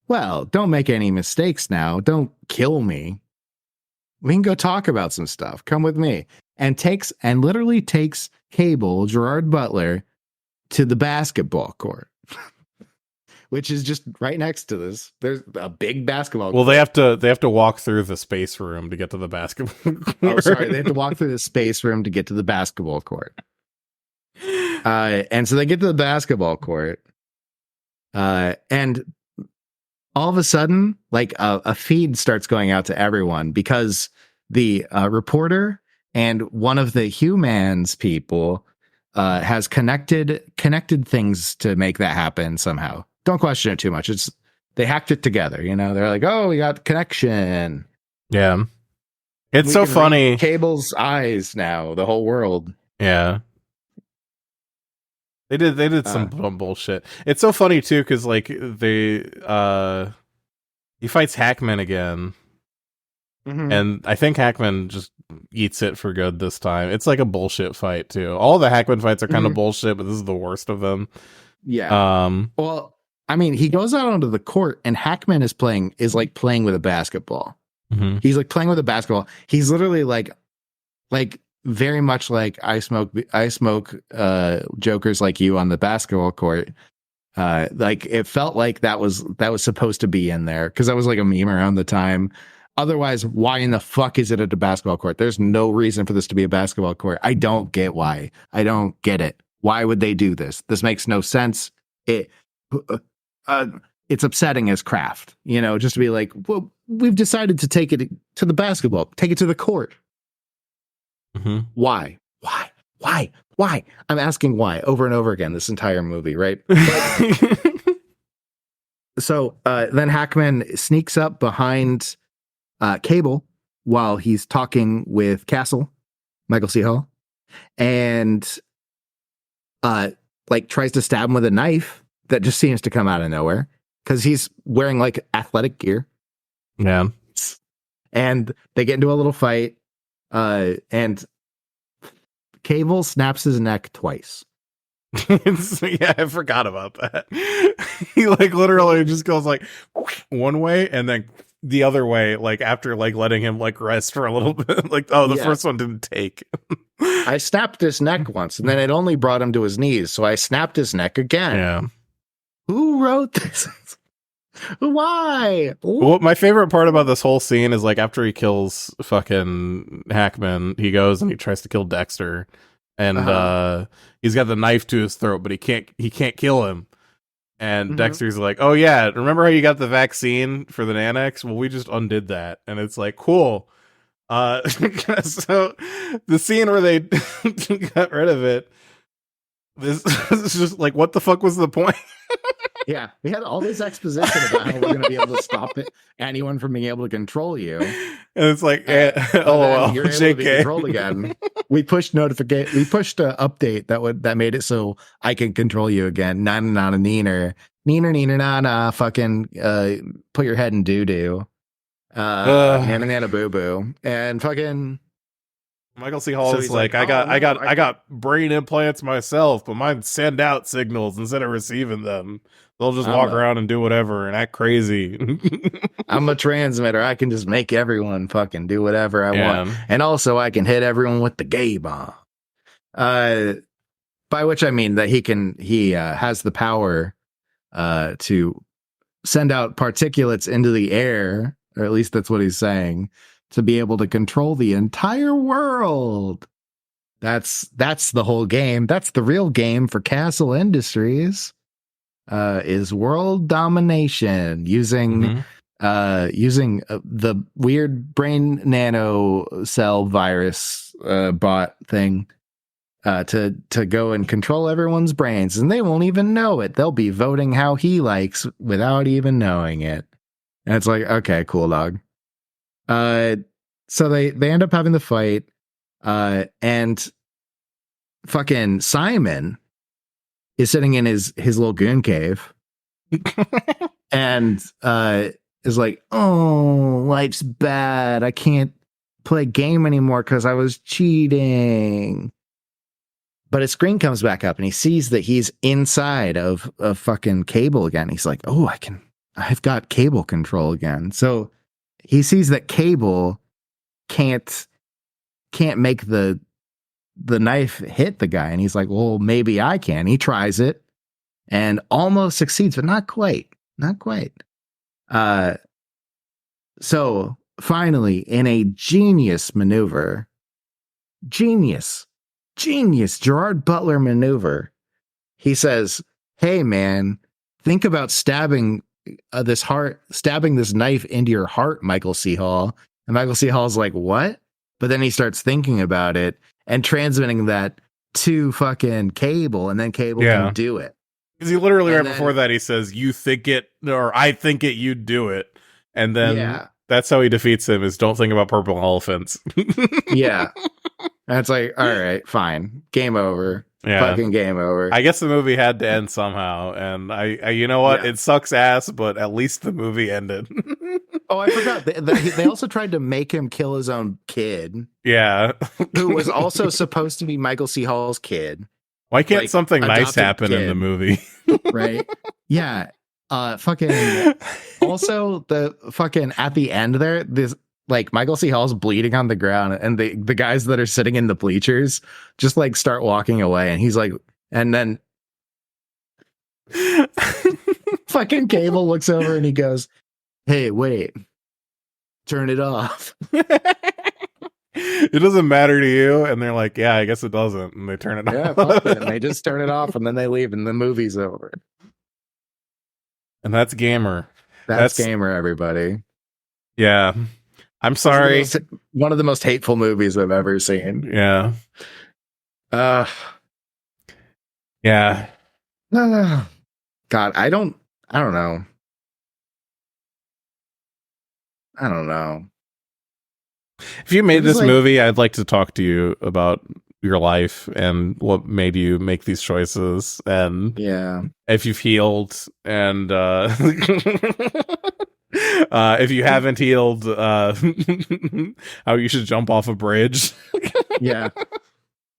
well, don't make any mistakes now. Don't kill me. We can go talk about some stuff. Come with me. And literally takes Cable, Gerard Butler, to the basketball court, which is just right next to this. There's a big basketball Well, court. they have to walk through the space room to get to the basketball court. Oh, sorry. They have to walk through the space room to get to the basketball court. And so they get to the basketball court. And all of a sudden, like a feed starts going out to everyone because the reporter and one of the humans people has connected things to make that happen somehow. Don't question it too much. They hacked it together. They're like, oh, we got connection. Yeah, it's We so can funny. read Cable's eyes now. The whole world. Yeah. They did some bullshit. It's so funny too, because like he fights Hackman again, and I think Hackman just eats it for good this time. It's like a bullshit fight too. All the Hackman fights are kind of bullshit, but this is the worst of them. Yeah. Well, I mean, he goes out onto the court, and Hackman is playing with a basketball. Mm-hmm. He's like playing with a basketball. He's literally like very much like I smoke jokers like you on the basketball court. Like it felt like that was supposed to be in there because that was like a meme around the time. Otherwise, why in the fuck is it at a basketball court? There's no reason for this to be a basketball court. I don't get why. I don't get it. Why would they do this? This makes no sense. It's upsetting as craft, just to be like, well, we've decided to take it to the basketball, take it to the court. Mm-hmm. Why? I'm asking why over and over again this entire movie, right? So then Hackman sneaks up behind Cable while he's talking with Castle, Michael C. Hall, and like tries to stab him with a knife that just seems to come out of nowhere because he's wearing like athletic gear. Yeah. And they get into a little fight. And Cable snaps his neck twice. Yeah, I forgot about that. He like literally just goes like one way and then the other way, like after like letting him like rest for a little bit. Like, oh, the first one didn't take. I snapped his neck once, and then it only brought him to his knees, so I snapped his neck again. Yeah. Who wrote this? Why? Well, my favorite part about this whole scene is like after he kills fucking Hackman, he goes and he tries to kill Dexter, and he's got the knife to his throat, but he can't kill him. And Dexter's like, "Oh yeah, remember how you got the vaccine for the Nanics? Well, we just undid that." And it's like, cool. So the scene where they got rid of it, this is just like, what the fuck was the point? Yeah, we had all this exposition about how we're going to be able to stop anyone from being able to control you, and it's like, oh, you're able JK. to be controlled again. We pushed notification. We pushed an update that made it so I can control you again. Nana neener nana. Fucking put your head in doo doo. Nana boo boo, and fucking. Michael C. Hall is like, I got brain implants myself, but mine send out signals instead of receiving them. They'll just walk around and do whatever and act crazy. I'm a transmitter. I can just make everyone fucking do whatever I want. And also I can hit everyone with the gay bomb. By which I mean that he has the power to send out particulates into the air, or at least that's what he's saying, to be able to control the entire world. That's the whole game. That's the real game for Castle Industries. Is world domination using Mhm. the weird brain nano cell virus bot thing to go and control everyone's brains, and they won't even know it. They'll be voting how he likes without even knowing it. And it's like, okay, cool, dog. So they end up having the fight, and fucking Simon is sitting in his little goon cave and is like, oh, life's bad. I can't play game anymore because I was cheating. But his screen comes back up and he sees that he's inside of a fucking Cable again. He's like, oh, I've got Cable control again. So he sees that Cable can't make the knife hit the guy. And he's like, well, maybe I can. He tries it and almost succeeds, but not quite. Not quite. So finally, in a genius Gerard Butler maneuver, he says, hey man, think about stabbing this knife into your heart, Michael C. Hall. And Michael C. Hall's like, what? But then he starts thinking about it and transmitting that to fucking Cable, and then Cable can do it. Because he literally And right before that he says, "You think it, or I think it, you do it," and then that's how he defeats him: is don't think about purple elephants. Yeah, and it's like, all right, fine, game over. Yeah. Fucking game over. I guess the movie had to end somehow, and I you know what? It sucks ass, but at least the movie ended. Oh, I forgot. They also tried to make him kill his own kid. Yeah. Who was also supposed to be Michael C. Hall's kid. Why can't something nice happen in the movie? Right? Yeah. Fucking. Also, the fucking at the end there, this like Michael C. Hall's bleeding on the ground, and the guys that are sitting in the bleachers just like start walking away, and he's like, and then fucking Cable looks over and he goes, "Hey, wait, turn it off." It doesn't matter to you, and they're like, "Yeah, I guess it doesn't," and they turn it off. Fuck it. And they just turn it off, and then they leave, and the movie's over. And that's Gamer. That's Gamer, everybody. Yeah. I'm sorry. One of the most hateful movies I've ever seen. Yeah. Yeah. God, I don't know. I don't know. If you made this movie, I'd like to talk to you about your life and what made you make these choices, and if you've healed, and if you haven't healed, how you should jump off a bridge. Yeah.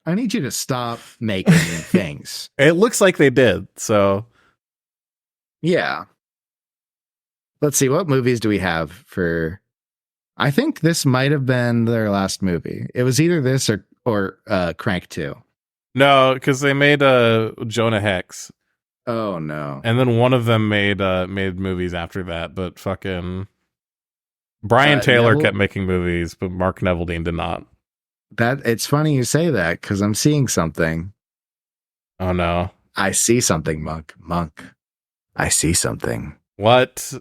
I need you to stop making things. It looks like they did, so yeah. Let's see, what movies do we have for... I think this might have been their last movie. It was either this or Crank 2. No, because they made Jonah Hex. Oh no! And then one of them made movies after that, but fucking Brian Taylor kept making movies, but Mark Neveldine did not. That it's funny you say that because I'm seeing something. Oh no! I see something, Monk. I see something. What?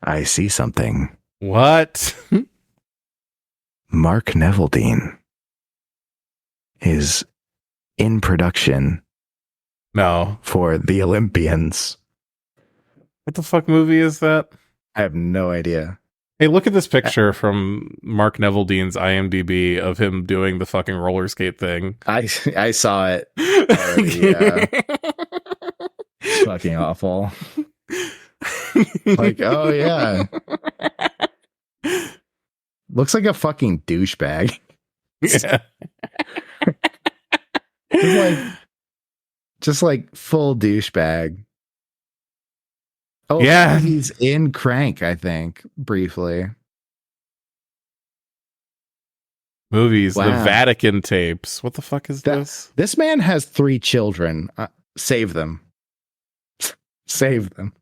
I see something. What? Mark Neveldine is in production. No. For the Olympians. What the fuck movie is that? I have no idea. Hey, look at this picture from Mark Neveldine's IMDb of him doing the fucking roller skate thing. I saw it already, yeah. Fucking awful. Like, oh yeah. Looks like a fucking douchebag. Yeah. Just like full douchebag. Oh yeah, he's in Crank, I think, briefly. Movies, wow. The Vatican tapes. What the fuck is this? This man has 3 children. Save them. Save them.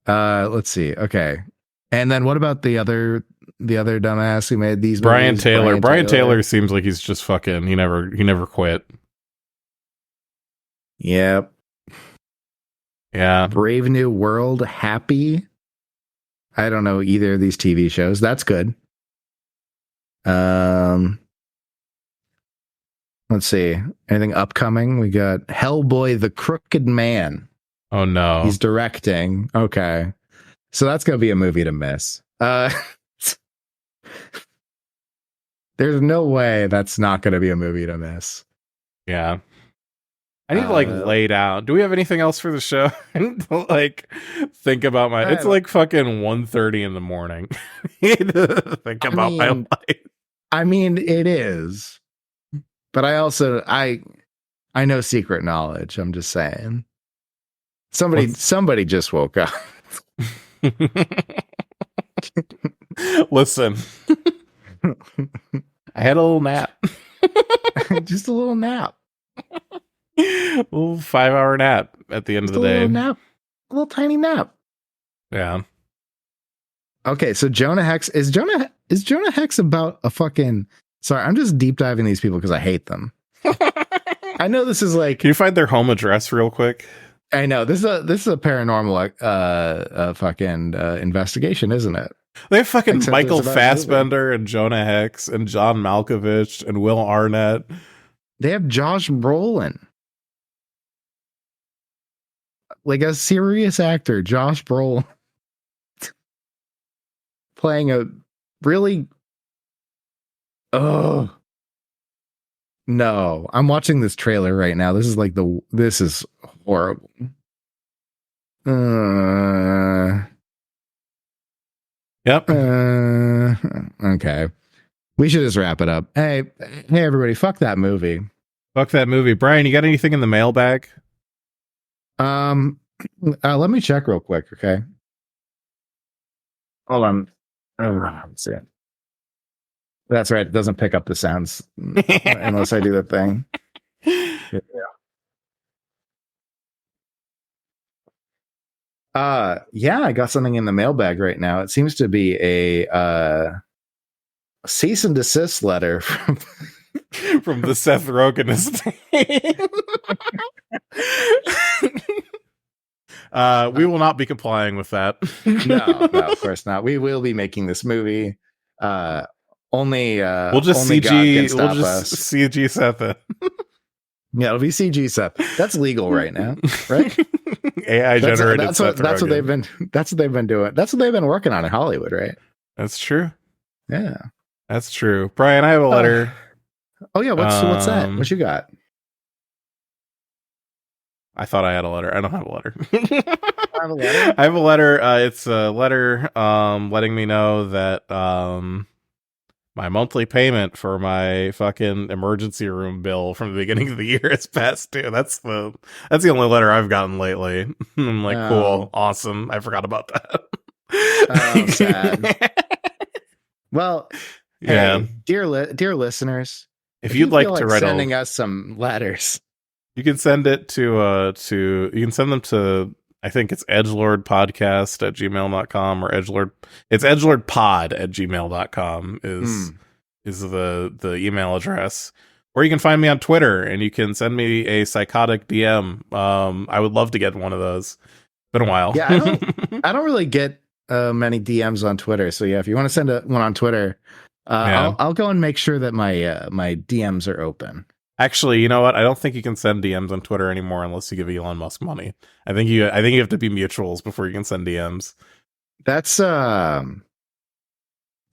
Let's see. Okay. And then what about the other dumbass who made these Brian movies? Taylor. Brian Taylor seems like he's just fucking. He never quit. Yep. Yeah. Brave New World, Happy. I don't know either of these TV shows. That's good. Let's see. Anything upcoming? We got Hellboy, The Crooked Man. Oh no. He's directing. Okay. So that's going to be a movie to miss. There's no way that's not going to be a movie to miss. Yeah. I need to lay down. Do we have anything else for the show? Think about my. It's like fucking 1:30 in the morning. Think about my life. I mean, it is, but I know secret knowledge. I'm just saying. Somebody just woke up. Listen, I had a little nap. Just a little nap. A little 5-hour nap at the end of the day. A little tiny nap. Yeah. Okay, so Jonah Hex is Jonah Hex about a fucking. Sorry, I'm just deep diving these people because I hate them. I know this is like. Can you find their home address real quick? I know this is a paranormal fucking investigation, isn't it? They have fucking Michael Fassbender and Jonah Hex and John Malkovich and Will Arnett. They have Josh Brolin. Like a serious actor, Josh Brolin, playing a really. Oh no! I'm watching this trailer right now. This is horrible. Yep. Okay. We should just wrap it up. Hey, everybody! Fuck that movie. Fuck that movie, Brian. You got anything in the mailbag? Let me check real quick. Okay. Hold on. Let's see. That's right. It doesn't pick up the sounds unless I do the thing. Yeah, I got something in the mailbag right now. It seems to be a cease and desist letter from the Seth Rogen estate. We will not be complying with that. No, of course not. We will be making this movie. Only we'll just only CG. We'll just CG Seth it. Yeah, it'll be CG Seth. That's legal right now, right? AI generated. That's what they've been. That's what they've been doing. That's what they've been working on in Hollywood, right? That's true. Yeah, that's true. Brian, I have a letter. Oh yeah, what's that? What you got? I thought I had a letter. I don't have a letter. I have a letter. I have a letter. It's a letter letting me know that my monthly payment for my fucking emergency room bill from the beginning of the year is past due. That's the only letter I've gotten lately. I'm like, cool, awesome. I forgot about that. Oh, sad. Well, yeah, hey, dear listeners, if you'd like to write sending us some letters, you can send it to you can send them to, I think it's edgelordpodcast@gmail.com or it's edgelordpod@gmail.com is the email address. Or you can find me on Twitter and you can send me a psychotic DM. I would love to get one of those. Been a while. Yeah, I don't really get many DMs on Twitter. So yeah, if you want to send one on Twitter, I'll go and make sure that my DMs are open. Actually, you know what? I don't think you can send DMs on Twitter anymore unless you give Elon Musk money. I think you have to be mutuals before you can send DMs. That's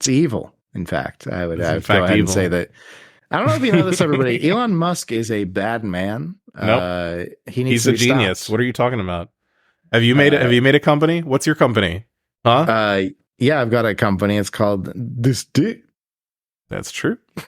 it's evil. In fact, I would go ahead and say that. I don't know if you know this, everybody. Elon Musk is a bad man. Nope. He's a genius. Stopped. What are you talking about? Have you made a company? What's your company? Huh? Yeah, I've got a company. It's called This Dick. That's true.